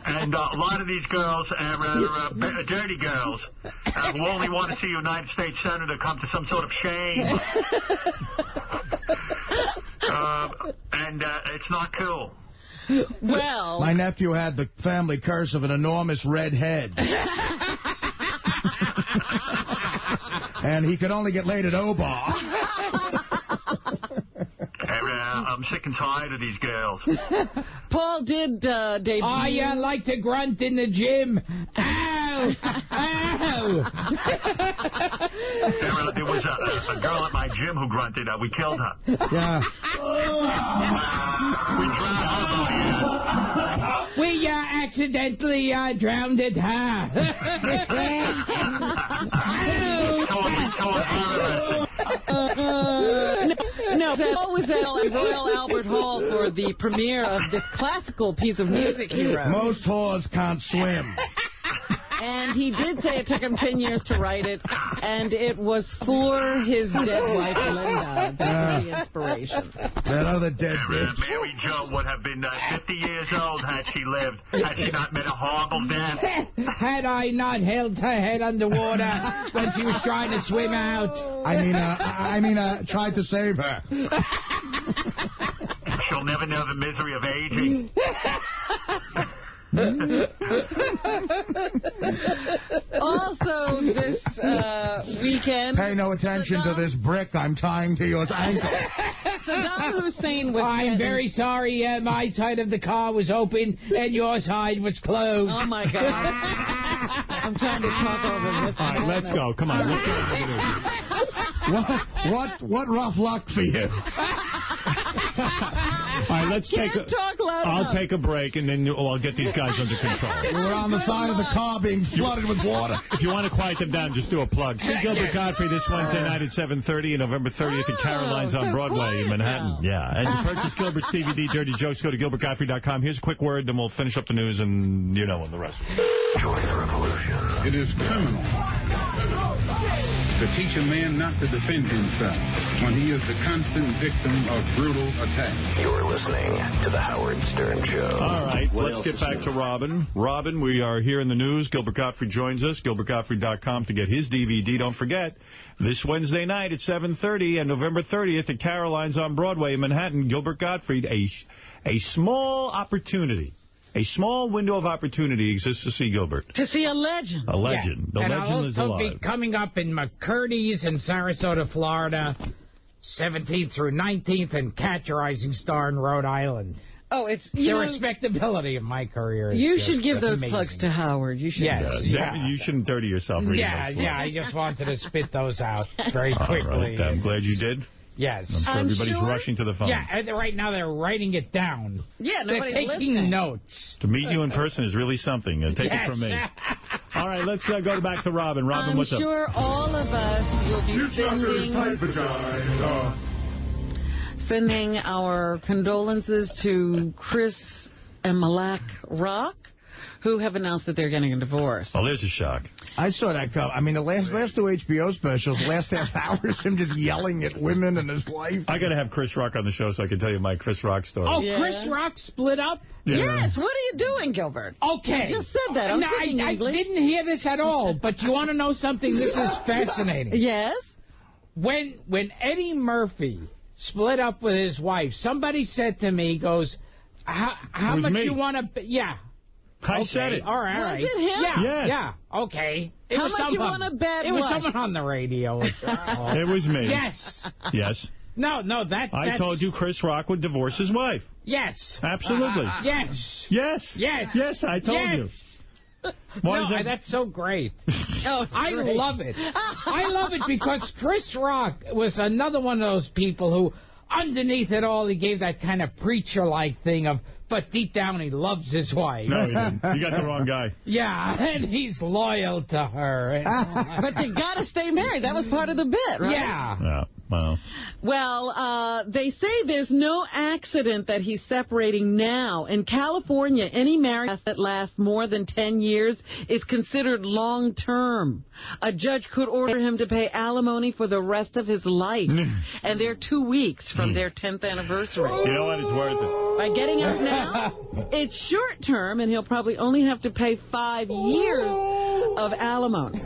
And a lot of these girls are dirty girls who only want to see a United States Senator come to some sort of shame. And it's not cool. Well, my nephew had the family curse of an enormous red head. And he could only get laid at O-Bar. I'm sick and tired of these girls. Paul did debut. Oh, yeah, like to grunt in the gym. Ow! Ow! There was a girl at my gym who grunted. We killed her. Yeah. We drowned her. We accidentally drowned her. No, Paul was at Royal Albert Hall for the premiere of this classical piece of music he wrote. Most whores can't swim. And he did say it took him 10 years to write it, and it was for his dead wife, Linda. That was the inspiration. That other dead bitch. Mary Jo would have been 50 years old had she lived. Had she not met a horrible death. Had I not held her head underwater when she was trying to swim out. I mean, tried to save her. She'll never know the misery of aging. Also, this weekend... Pay no attention to this brick I'm tying to your ankle. Saddam Hussein was... I'm very sorry. My side of the car was open and your side was closed. Oh, my God. I'm trying to talk over this. All right, let's go. Come on. Let's go. What rough luck for you? All right, let's take a... I'll take a break, and then I'll get these guys under control. We're on the side of the car being flooded with water. If you want to quiet them down, just do a plug. See Gilbert Gottfried this Wednesday night at 7:30 and November 30th at Caroline's on Broadway in Manhattan. Yeah, and to purchase Gilbert's DVD, Dirty Jokes, go to GilbertGottfried.com. Here's a quick word, then we'll finish up the news, and you know, and the rest. Join the revolution. It is criminal to teach a man not to defend himself when he is the constant victim of brutal Okay. You're listening to The Howard Stern Show. All right, let's get back to Robin. Robin, we are here in the news. Gilbert Gottfried joins us, GilbertGottfried.com to get his DVD. Don't forget, this Wednesday night at 7:30 and November 30th at Caroline's on Broadway in Manhattan, Gilbert Gottfried, a small opportunity. A small window of opportunity exists to see Gilbert. To see a legend. A legend. Yeah. The legend is alive. And I'll also be coming up in McCurdy's in Sarasota, Florida, 17th through 19th, and Catch a Rising Star in Rhode Island. Oh, it's the respectability of my career. You should give those amazing. plugs to Howard. You should. Yes. You shouldn't dirty yourself. Yeah. I just wanted to spit those out very quickly. All right, I'm glad you did. Yes. I'm sure everybody's rushing to the phone. Yeah, and right now they're writing it down. Yeah, they're nobody's taking listening. notes. To meet you in person is really something. Take it from me. All right, let's go back to Robin. Robin, what's up? I'm sure all of us will be sending our condolences to Chris and Malak Rock, who have announced that they're getting a divorce. Oh, there's a shock. I saw that come. I mean, the last two HBO specials, the last half hour is him just yelling at women and his wife. I got to have Chris Rock on the show so I can tell you my Chris Rock story. Oh, yeah. Chris Rock split up? Yeah. Yes, what are you doing, Gilbert? Okay. You just said that. No, I didn't hear this at all, but you want to know something? This is fascinating. Yes? When Eddie Murphy split up with his wife, somebody said to me, goes, how much me. You want to... Yeah. I said it. All right. Was it him? Yeah, yes. Yeah. Okay. How much you want to bet? It was someone on the radio. It was me. Yes. Yes. No, that's... I told you Chris Rock would divorce his wife. Yes. Absolutely. Yes. Yes. Yes. Yes, I told you. That's so great. Oh, I great. love it. I love it because Chris Rock was another one of those people who, underneath it all, he gave that kind of preacher-like thing of, but deep down he loves his wife. No, he didn't. You got the wrong guy. Yeah, and he's loyal to her. But you got to stay married. That was part of the bit, right? Yeah. Wow. Well, they say there's no accident that he's separating now. In California, any marriage that lasts more than 10 years is considered long-term. A judge could order him to pay alimony for the rest of his life. And they're 2 weeks from their 10th anniversary. You know what? It's worth it. By getting us now, it's short-term, and he'll probably only have to pay 5 years of alimony.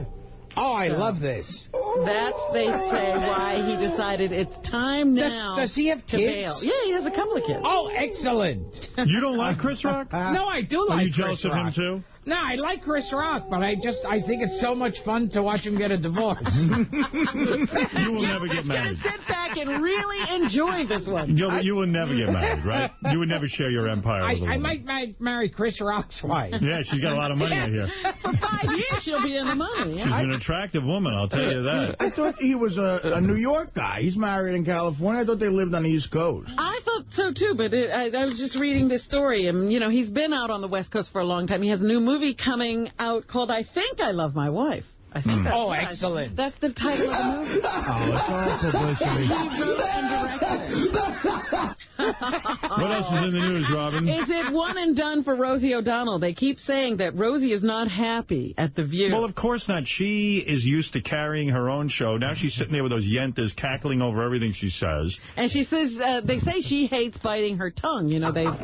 Oh, I love this. That's, they say, why he decided it's time now. Does he have to kids? bail. Yeah, he has a couple of kids. Oh, excellent. You don't like Chris Rock? No, I do like Are you Chris jealous of Rock. him, too? No, I like Chris Rock, but I think it's so much fun to watch him get a divorce. You will never get married. Just gonna sit back and really enjoy this one. You will never get married, right? You would never share your empire with a woman. I might marry Chris Rock's wife. Yeah, she's got a lot of money out here. For 5 years, she'll be in the money. She's an attractive woman, I'll tell you that. I thought he was a New York guy. He's married in California. I thought they lived on the East Coast. I thought so, too, but I was just reading this story, and, you know, he's been out on the West Coast for a long time. He has a new movie coming out called I Think I Love My Wife. I think that's right. Excellent. That's the title of the movie. Oh, it's all publicity. He wrote and directed it. What else is in the news, Robin? Is it one and done for Rosie O'Donnell? They keep saying that Rosie is not happy at The View. Well, of course not. She is used to carrying her own show. Now she's sitting there with those yentas cackling over everything she says. And she says, they say she hates biting her tongue. You know, they've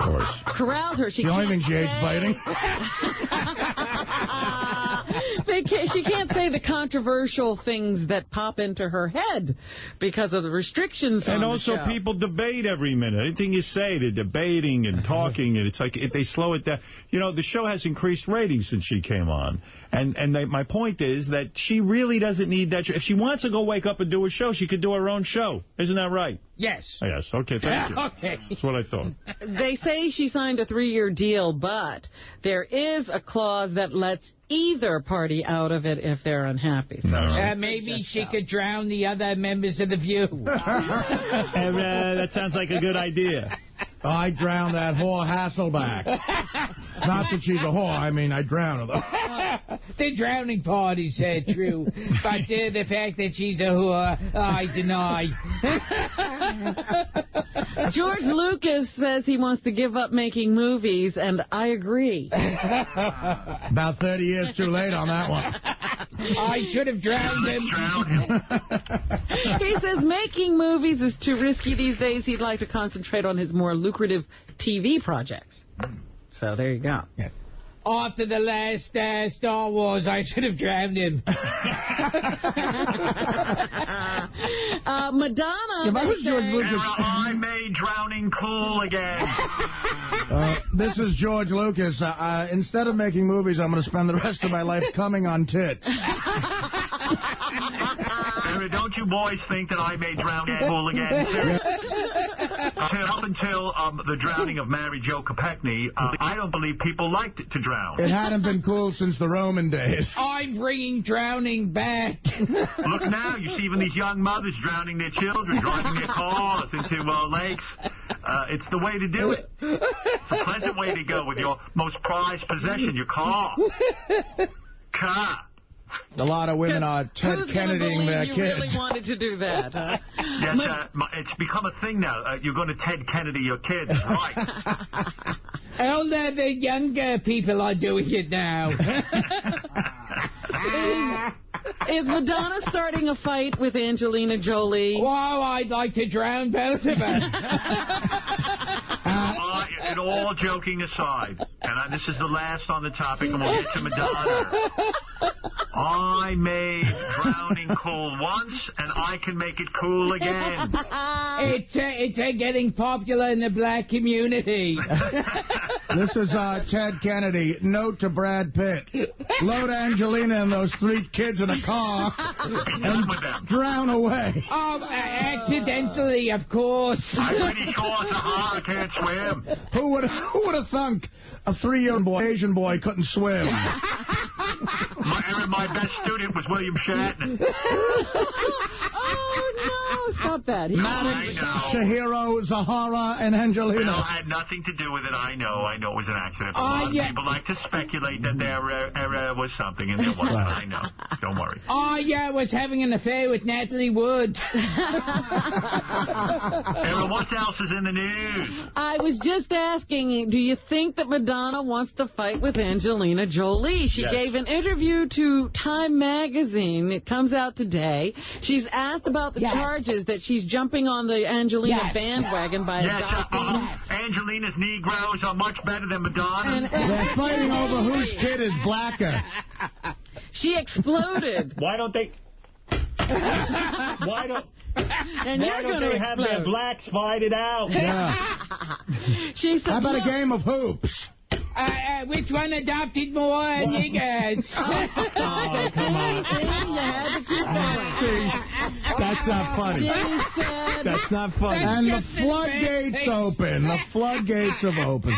corralled her. She the only thing she hates biting. She can't say the controversial things that pop into her head because of the restrictions on And the also show. people debate every minute. Anything you say, they're debating and talking, and it's like they slow it down. You know, the show has increased ratings since she came on. And my point is that she really doesn't need that show. If she wants to go wake up and do a show, she could do her own show. Isn't that right? Yes. Yes. Okay, thank you. Okay. That's what I thought. They say she signed a 3-year deal, but there is a clause that lets either party out of it if they're unhappy. So maybe she could drown the other members of The View. That sounds like a good idea. I drowned that whore Hasselback. Not that she's a whore. I mean, I drowned her. The drowning part is true, but the fact that she's a whore, I deny. George Lucas says he wants to give up making movies, and I agree. About 30 years too late on that one. I should have drowned him. He says making movies is too risky these days. He'd like to concentrate on his more lucrative TV projects. So there you go. Yeah. After the last Star Wars, I should have drowned him. Madonna. If I was George Lucas, I made drowning cool again. This is George Lucas. Instead of making movies, I'm going to spend the rest of my life coming on tits. Don't you boys think that I made drowning cool again, too? Up until the drowning of Mary Jo Kopechne, I don't believe people liked it to drown. It hadn't been cool since the Roman days. I'm bringing drowning back. Look now, you see even these young mothers drowning their children, driving their cars into lakes. It's the way to do it. It's a pleasant way to go with your most prized possession, your car. Car. A lot of women are Ted Kennedying their you kids. really wanted to do that, huh? Yes, it's become a thing now. You're going to Ted Kennedy your kids, right? All the younger people are doing it now. Is Madonna starting a fight with Angelina Jolie? Well, I'd like to drown both of them. And all joking aside, and this is the last on the topic, and we'll get to Madonna. I made drowning cool once, and I can make it cool again. It's getting popular in the black community. This is Ted Kennedy. Note to Brad Pitt. Load Angelina and those 3 kids in a car and drown away. Oh, accidentally, of course. I'm pretty sure Sahara can't swim. Who would have thunk a 3-year-old Asian boy couldn't swim? My best student was William Shatner. Oh, no. Stop that. Maddox, Shahiro, Zahara, and Angelina. It had nothing to do with it. I know it was an accident. A lot of people like to speculate that there was something, and there wasn't. I know. Don't worry. Oh, yeah, I was having an affair with Natalie Wood. What else is in the news? I was just asking, do you think that Madonna wants to fight with Angelina Jolie? She gave an interview to Time magazine. It comes out today. She's asked about the charges that she's jumping on the Angelina bandwagon by adopting. Angelina's Negroes are much better than Madonna. They're fighting over whose kid is blacker. She exploded. Why don't they... Why don't they have their blacks fight it out? Yeah. She said, how about a game of hoops? Which one adopted more niggers? Oh, come on. See, that's not funny. That's not funny. And the floodgates open. The floodgates have opened.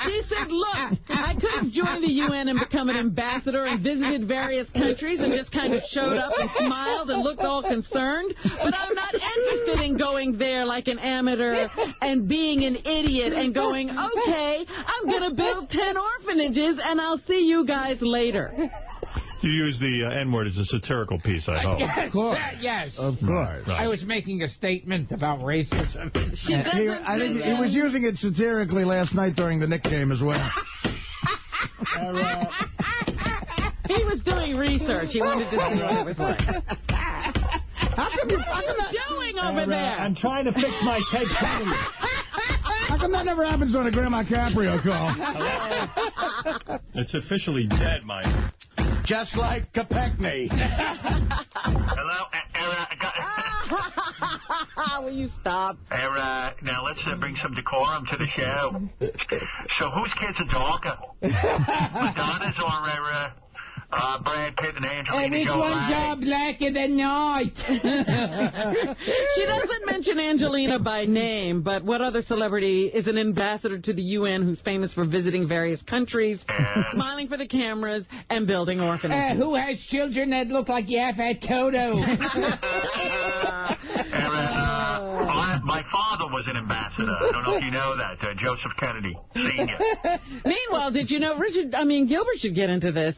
She said, look, I could have joined the UN and become an ambassador and visited various countries and just kind of showed up and smiled and looked all concerned. But I'm not interested in going there like an amateur and being an idiot and going, okay, I'm going to build 10 orphanages and I'll see you guys later. You use the N-word as a satirical piece, I hope. Yes, of course. Yes. Of course. I was making a statement about racism. I think he was using it satirically last night during the Knick game as well. He was doing research. He wanted to see what it was like. How come what are you doing over there? I'm trying to fix my Ted Kennedy. How come that never happens on a Grandma Caprio call? It's officially dead, Mike. Just like Kopechne. Hello, Will you stop? Now let's bring some decorum to the show. So whose kids are darker? Madonna's or Brad Pitt and Angelina Jolie? Which ones are blacker than night? She doesn't mention Angelina by name, but what other celebrity is an ambassador to the UN who's famous for visiting various countries, smiling for the cameras, and building orphanages? Who has children that look like Yaphet Kotto? My father was was an ambassador. I don't know if you know that. Joseph Kennedy, Sr. Meanwhile, did you know Gilbert should get into this.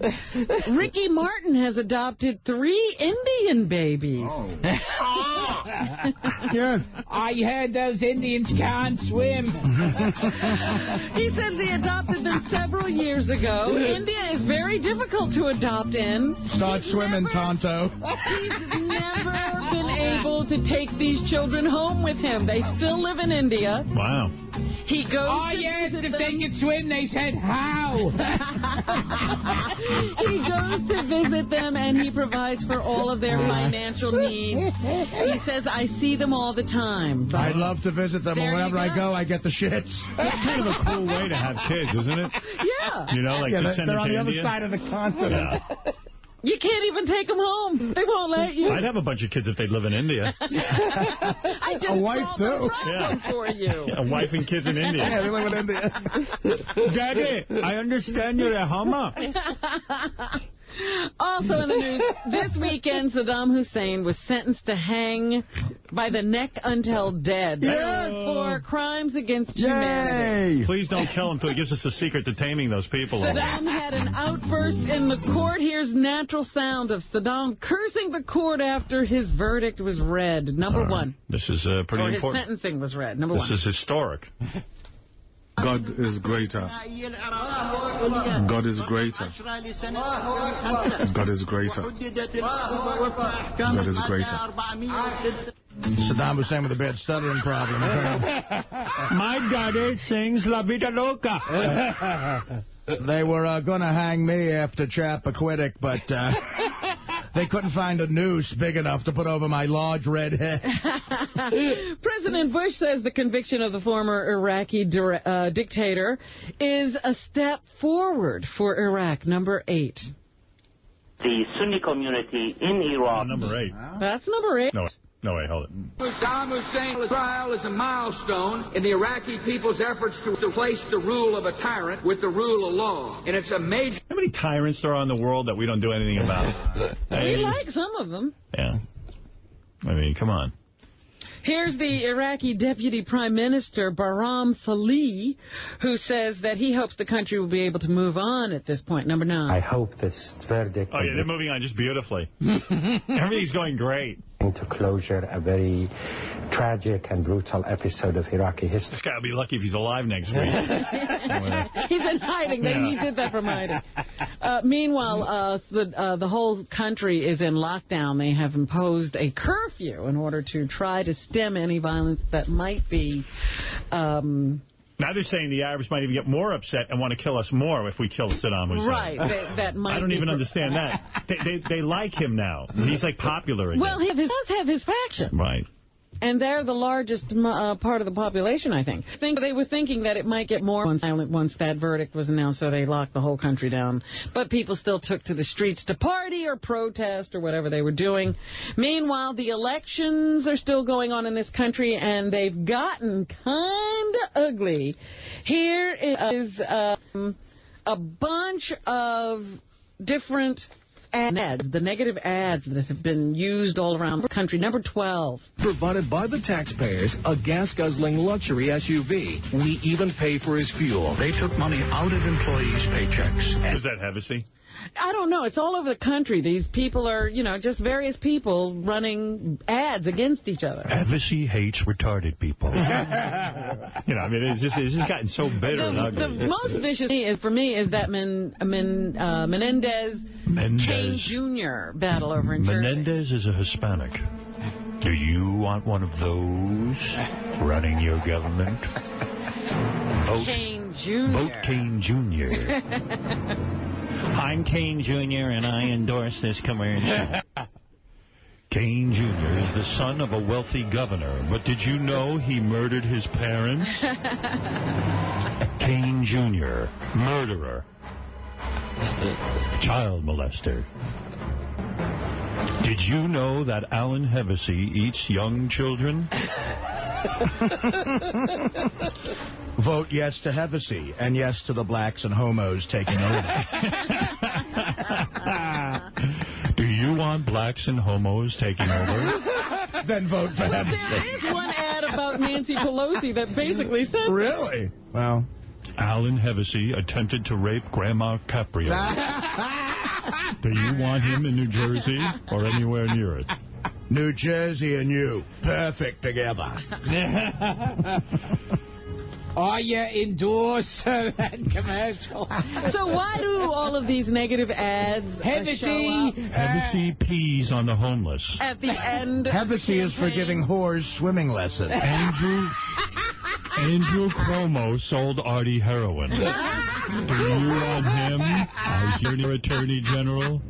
Ricky Martin has adopted 3 Indian babies. Oh. Yeah. I heard those Indians can't swim. He says he adopted them several years ago. India is very difficult to adopt in. Start swimming, Tonto. He's never been able to take these children home with him. They still live in India. Wow. He goes I asked if they could swim. They said, how? He goes to visit them, and he provides for all of their financial needs. He says, I see them all the time. But I'd love to visit them, and whenever I go, I get the shits. That's kind of a cool way to have kids, isn't it? Yeah. You know, like to send they're on the India. other side of the continent. Yeah. You can't even take them home. They won't let you. I'd have a bunch of kids if they'd live in India. I just a wife, too. For you. A wife and kids in India. Yeah, they live in India. Daddy, I understand you're a Hummer. Also in the news, this weekend, Saddam Hussein was sentenced to hang by the neck until dead for crimes against humanity. Please don't kill him until he gives us the secret to taming those people. Saddam had an outburst in the court. Here's natural sound of Saddam cursing the court after his verdict was read. Number one. This is pretty important. His sentencing was read. Number one. This is historic. God is greater. God is greater. God is greater. God is greater. Saddam Hussein with a bad stuttering problem. My daddy sings La Vida Loca. They were going to hang me after Chappaquiddick, but they couldn't find a noose big enough to put over my large red head. President Bush says the conviction of the former Iraqi dictator is a step forward for Iraq. Number 8. The Sunni community in Iraq. Number 8. That's number 8. No, wait, hold it. Saddam Hussein's trial is a milestone in the Iraqi people's efforts to replace the rule of a tyrant with the rule of law. And it's a major... How many tyrants there are in the world that we don't do anything about? We like some of them. Yeah. I mean, come on. Here's the Iraqi Deputy Prime Minister, Bahram Salih, who says that he hopes the country will be able to move on at this point. Number 9. I hope this verdict... Oh, yeah, they're moving on just beautifully. Everything's going great. ...to closure a very tragic and brutal episode of Iraqi history. This guy will be lucky if he's alive next week. He's in hiding. He did that from hiding. Meanwhile, the whole country is in lockdown. They have imposed a curfew in order to try to stem any violence that might be... Now they're saying the Arabs might even get more upset and want to kill us more if we kill Saddam Hussein. Right. That might I don't even understand that. They like him now. He's like popular again. Well, he does have his faction. Right. And they're the largest part of the population, I think. They were thinking that it might get more violent once that verdict was announced, so they locked the whole country down. But people still took to the streets to party or protest or whatever they were doing. Meanwhile, the elections are still going on in this country, and they've gotten kind of ugly. Here is a bunch of different ads, the negative ads that have been used all around the country. Number 12. Provided by the taxpayers, a gas-guzzling luxury SUV. We even pay for his fuel. They took money out of employees' paychecks. Was that Hevesy? I don't know. It's all over the country. These people are, just various people running ads against each other. Hevesy hates retarded people. It's just gotten so bitter and ugly. The most vicious for me is that Menendez Kane Jr. battle over in Jersey. Menendez is a Hispanic. Do you want one of those running your government? Vote Kane Jr. Vote Kane Jr. I'm Kane Jr. and I endorse this commercial. Kane Jr. is the son of a wealthy governor, but did you know he murdered his parents? Kane Jr., murderer, child molester. Did you know that Alan Hevesy eats young children? Vote yes to Hevesy and yes to the blacks and homos taking over. Do you want blacks and homos taking over? Then vote for Hevesy. There is one ad of about Nancy Pelosi that basically said Really? Well, Alan Hevesy attempted to rape Grandma Caprio. Do you want him in New Jersey or anywhere near it? New Jersey and you, perfect together. Are you endorse that commercial? So why do all of these negative ads show up Hevesy pees on the homeless. at the end? Hevesy is for giving whores swimming lessons. Andrew Cuomo sold Artie heroin. Do you want him as your attorney general?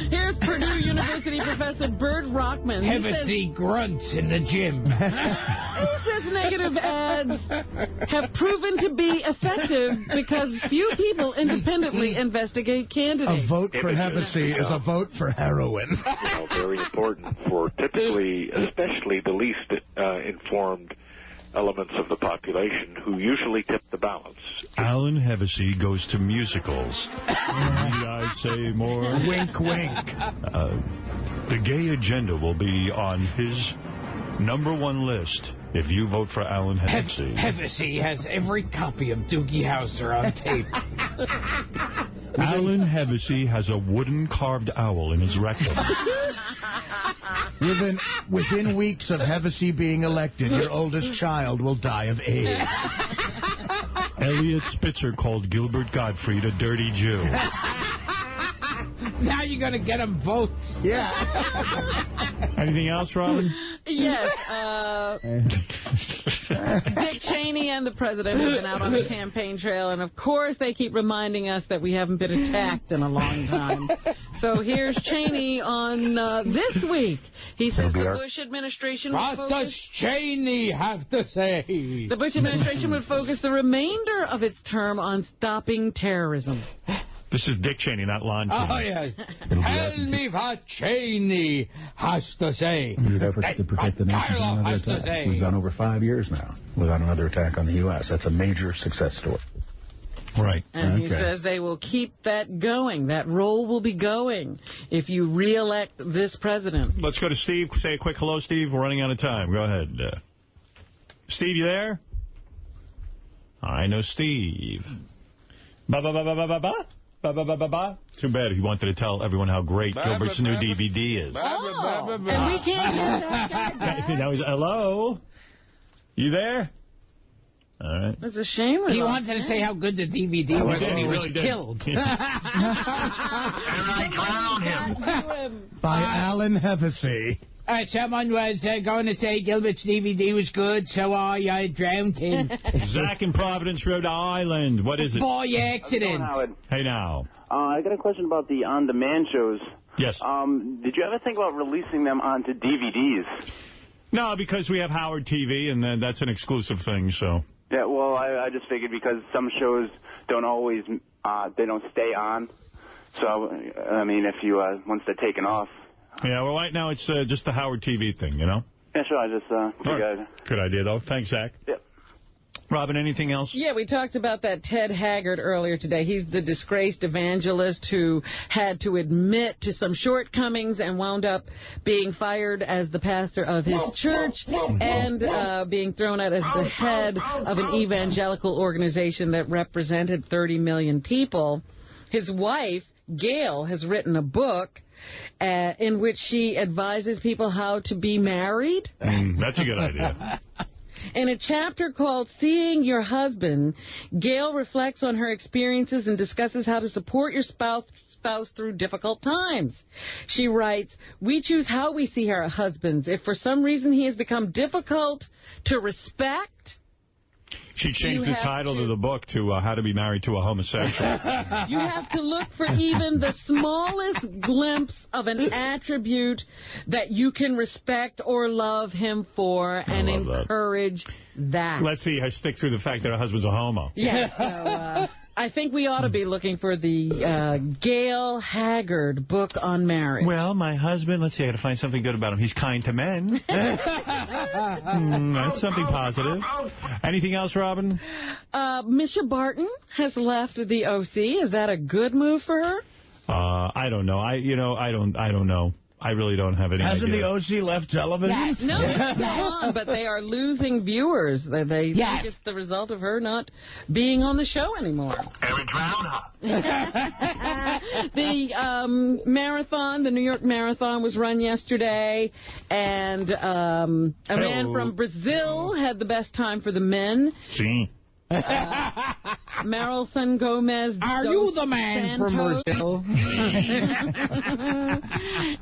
Here's Purdue University professor Bert Rockman. Hevesy grunts in the gym. He says negative ads have proven to be effective because few people independently investigate candidates. A vote for Hevesy is a vote for heroin. Very important for typically, especially the least informed elements of the population who usually tip the balance. Alan Hevesy goes to musicals. I'd say more. Wink, wink. The gay agenda will be on his #1 list if you vote for Alan Hevesy. Hevesy has every copy of Doogie Howser on tape. Alan Hevesy has a wooden carved owl in his rectum. Within weeks of Hevesy being elected, your oldest child will die of AIDS. Elliot Spitzer called Gilbert Gottfried a dirty Jew. Now you're going to get him votes. Yeah. Anything else, Robin? Yes. Dick Cheney and the president have been out on the campaign trail, and of course they keep reminding us that we haven't been attacked in a long time. So here's Cheney on This Week. He says the Bush administration would What does Cheney have to say? The Bush administration would focus the remainder of its term on stopping terrorism. This is Dick Cheney, not Lon Cheney. Oh, yes. Tell me what Cheney has to say. Renewed efforts to protect the nation from another attack. We've gone over 5 years now without another attack on the U.S. That's a major success story. Right. And he says they will keep that going. That role will be going if you re-elect this president. Let's go to Steve. Say a quick hello, Steve. We're running out of time. Go ahead. Steve, you there? I know Steve. Ba-ba-ba-ba-ba-ba-ba? Ba-ba-ba-ba-ba? Too bad he wanted to tell everyone how great Gilbert's new DVD is. Oh, and we can't hear that guy. That was, hello? You there? All right. It's a shame. He wanted to say how good the DVD was and he was killed. And I drowned him. By Alan Hevesy. Someone was going to say Gilbert's DVD was good, so I drowned him. Zach in Providence, Rhode Island. What is it? Boy accident. Hey, now. I got a question about the on-demand shows. Yes. Did you ever think about releasing them onto DVDs? No, because we have Howard TV, and that's an exclusive thing, so. Yeah, well, I just figured because some shows don't always, they don't stay on. So, I mean, if you, once they're taken off. Yeah, well, right now it's just the Howard TV thing, you know? Yeah, sure, I just figured. Good idea, though. Thanks, Zach. Yep. Robin, anything else? Yeah, we talked about that Ted Haggard earlier today. He's the disgraced evangelist who had to admit to some shortcomings and wound up being fired as the pastor of his church and being thrown out as the head of an evangelical organization that represented 30 million people. His wife, Gail, has written a book in which she advises people how to be married. That's a good idea. In a chapter called Seeing Your Husband, Gail reflects on her experiences and discusses how to support your spouse through difficult times. She writes, "We choose how we see our husbands. If for some reason he has become difficult to respect..." She changed the title of the book to How to Be Married to a Homosexual. You have to look for even the smallest glimpse of an attribute that you can respect or love him for and encourage that. Let's see, I stick through the fact that her husband's a homo. Yeah, so I think we ought to be looking for the Gail Haggard book on marriage. Well, my husband, let's see, I got to find something good about him. He's kind to men. That's something positive. Anything else, Robin? Misha Barton has left the OC. Is that a good move for her? I don't know. I don't know. I really don't have any Hasn't idea. the OC left television? Yes. No, it's still on, but they are losing viewers. They think it's the result of her not being on the show anymore. Eric Groundhog. The marathon, the New York Marathon, was run yesterday, and a man from Brazil had the best time for the men. Sim. Marilson Gomez. Are you the man from Brazil?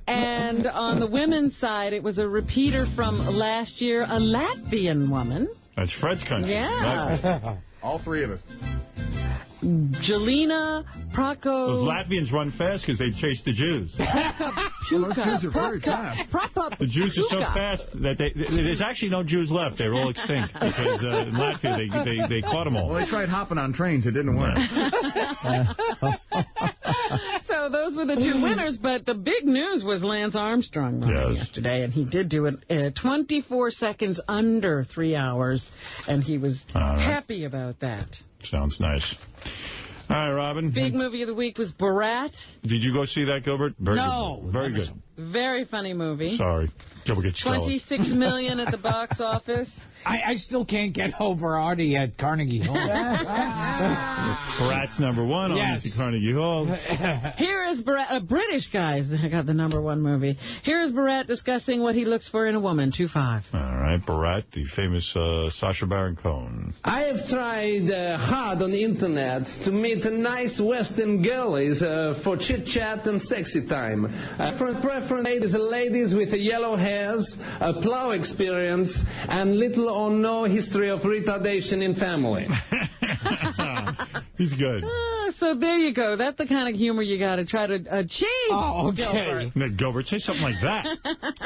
And on the women's side, it was a repeater from last year, a Latvian woman. That's Fred's country. Yeah. All three of us. Jelena Prako. Those Latvians run fast because they chase the Jews. Those Jews are very fast. The Jews are so fast that there's actually no Jews left. They're all extinct because in Latvia they caught them all. Well, they tried hopping on trains. It didn't work. So those were the two winners, but the big news was Lance Armstrong running yesterday, and he did do it 24 seconds under 3 hours, and he was happy about that. Sounds nice. All right, Robin. Big movie of the week was Borat. Did you go see that, Gilbert? No. Good. Very good. Very funny movie. Sorry. Gilbert gets jealous. $26 million at the box office. I still can't get over Artie at Carnegie Hall. Borat's number one on Carnegie Hall. Here is Borat, British guys got the number one movie. Here is Borat discussing what he looks for in a woman, 2-5. All right, Borat, the famous Sacha Baron Cohen. I have tried hard on the internet to meet nice Western girlies for chit-chat and sexy time. Preference ladies with yellow hairs, a plow experience, and little or no history of retardation in family. He's good. So there you go. That's the kind of humor you got to try to achieve. Oh, okay. Gilbert. Nick Gilbert, say something like that.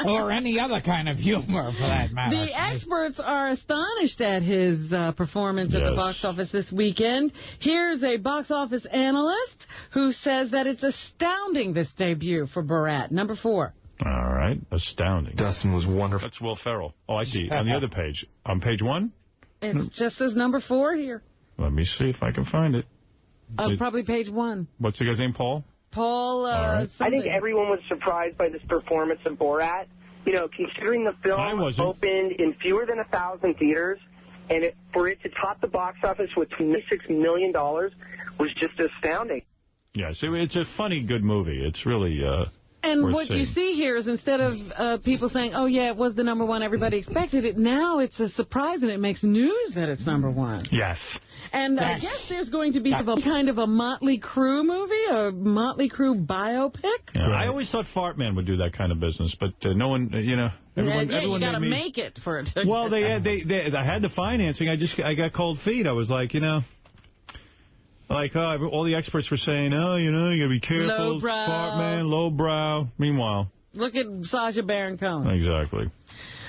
Or any other kind of humor, for that matter. The experts are astonished at his performance at the box office this weekend. Here's a box office analyst who says that it's astounding, this debut for Borat. Number 4. All right. Astounding. Dustin was wonderful. That's Will Ferrell. Oh, I see. On the other page. On page 1? It just says number 4 here. Let me see if I can find it. Probably page 1. What's the guy's name, Paul? Paul, I think everyone was surprised by this performance of Borat. You know, considering the film opened in fewer than 1,000 theaters, and for it to top the box office with $26 million was just astounding. Yes, it's a funny, good movie. It's really and what you see here is instead of people saying, oh, yeah, it was the number one, everybody expected it, now it's a surprise and it makes news that it's number 1. Yes. And I guess there's going to be kind of a Motley Crue movie, a Motley Crue biopic. Yeah, I always thought Fart Man would do that kind of business, but no one, everyone you got to make it for it. Well, I had the financing. I got cold feet. I was like, all the experts were saying, you got to be careful. Lowbrow. Fart Man, lowbrow. Meanwhile. Look at Sacha Baron Cohen. Exactly.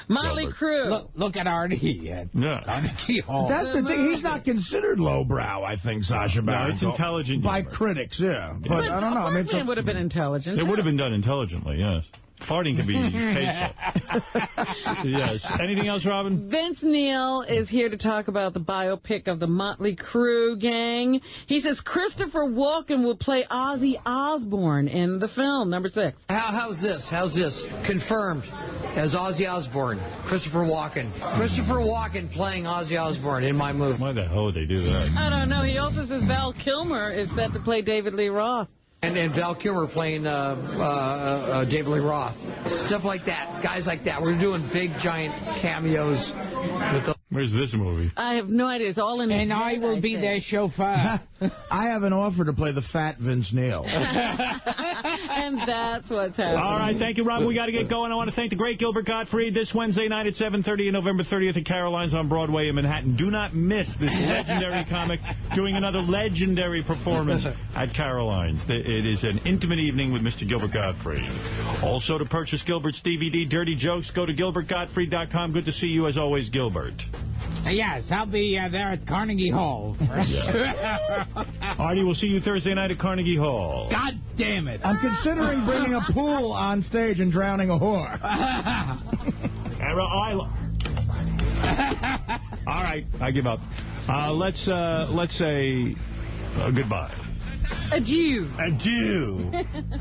Motley Crue. Look at Artie at Carnegie Hall. That's the thing. He's not considered lowbrow, I think, Sacha Baron. No, it's intelligent. By critics, yeah. But I don't know. It would have been intelligent. It would have been done intelligently, yes. Farting can be tasteful. Yes. Anything else, Robin? Vince Neil is here to talk about the biopic of the Motley Crue gang. He says Christopher Walken will play Ozzy Osbourne in the film. Number 6. How's this? Confirmed as Ozzy Osbourne. Christopher Walken. Christopher Walken playing Ozzy Osbourne in my movie. Why the hell would they do that? I don't know. He also says Val Kilmer is set to play David Lee Roth. And Val Kilmer playing David Lee Roth. Stuff like that. Guys like that. We're doing big, giant cameos. Where's this movie? I have no idea. It's all in And I will be their chauffeur. I have an offer to play the fat Vince Neil. And that's what's happening. All right, thank you, Robin. We got to get going. I want to thank the great Gilbert Gottfried this Wednesday night at 7:30 and November 30th at Caroline's on Broadway in Manhattan. Do not miss this legendary comic doing another legendary performance at Caroline's. It is an intimate evening with Mr. Gilbert Gottfried. Also, to purchase Gilbert's DVD, Dirty Jokes, go to GilbertGottfried.com. Good to see you, as always, Gilbert. Yes, I'll be there at Carnegie Hall. Artie, we'll see you Thursday night at Carnegie Hall. God damn it. I'm considering bringing a pool on stage and drowning a whore. All right, I give up. Let's say goodbye. Adieu. Adieu.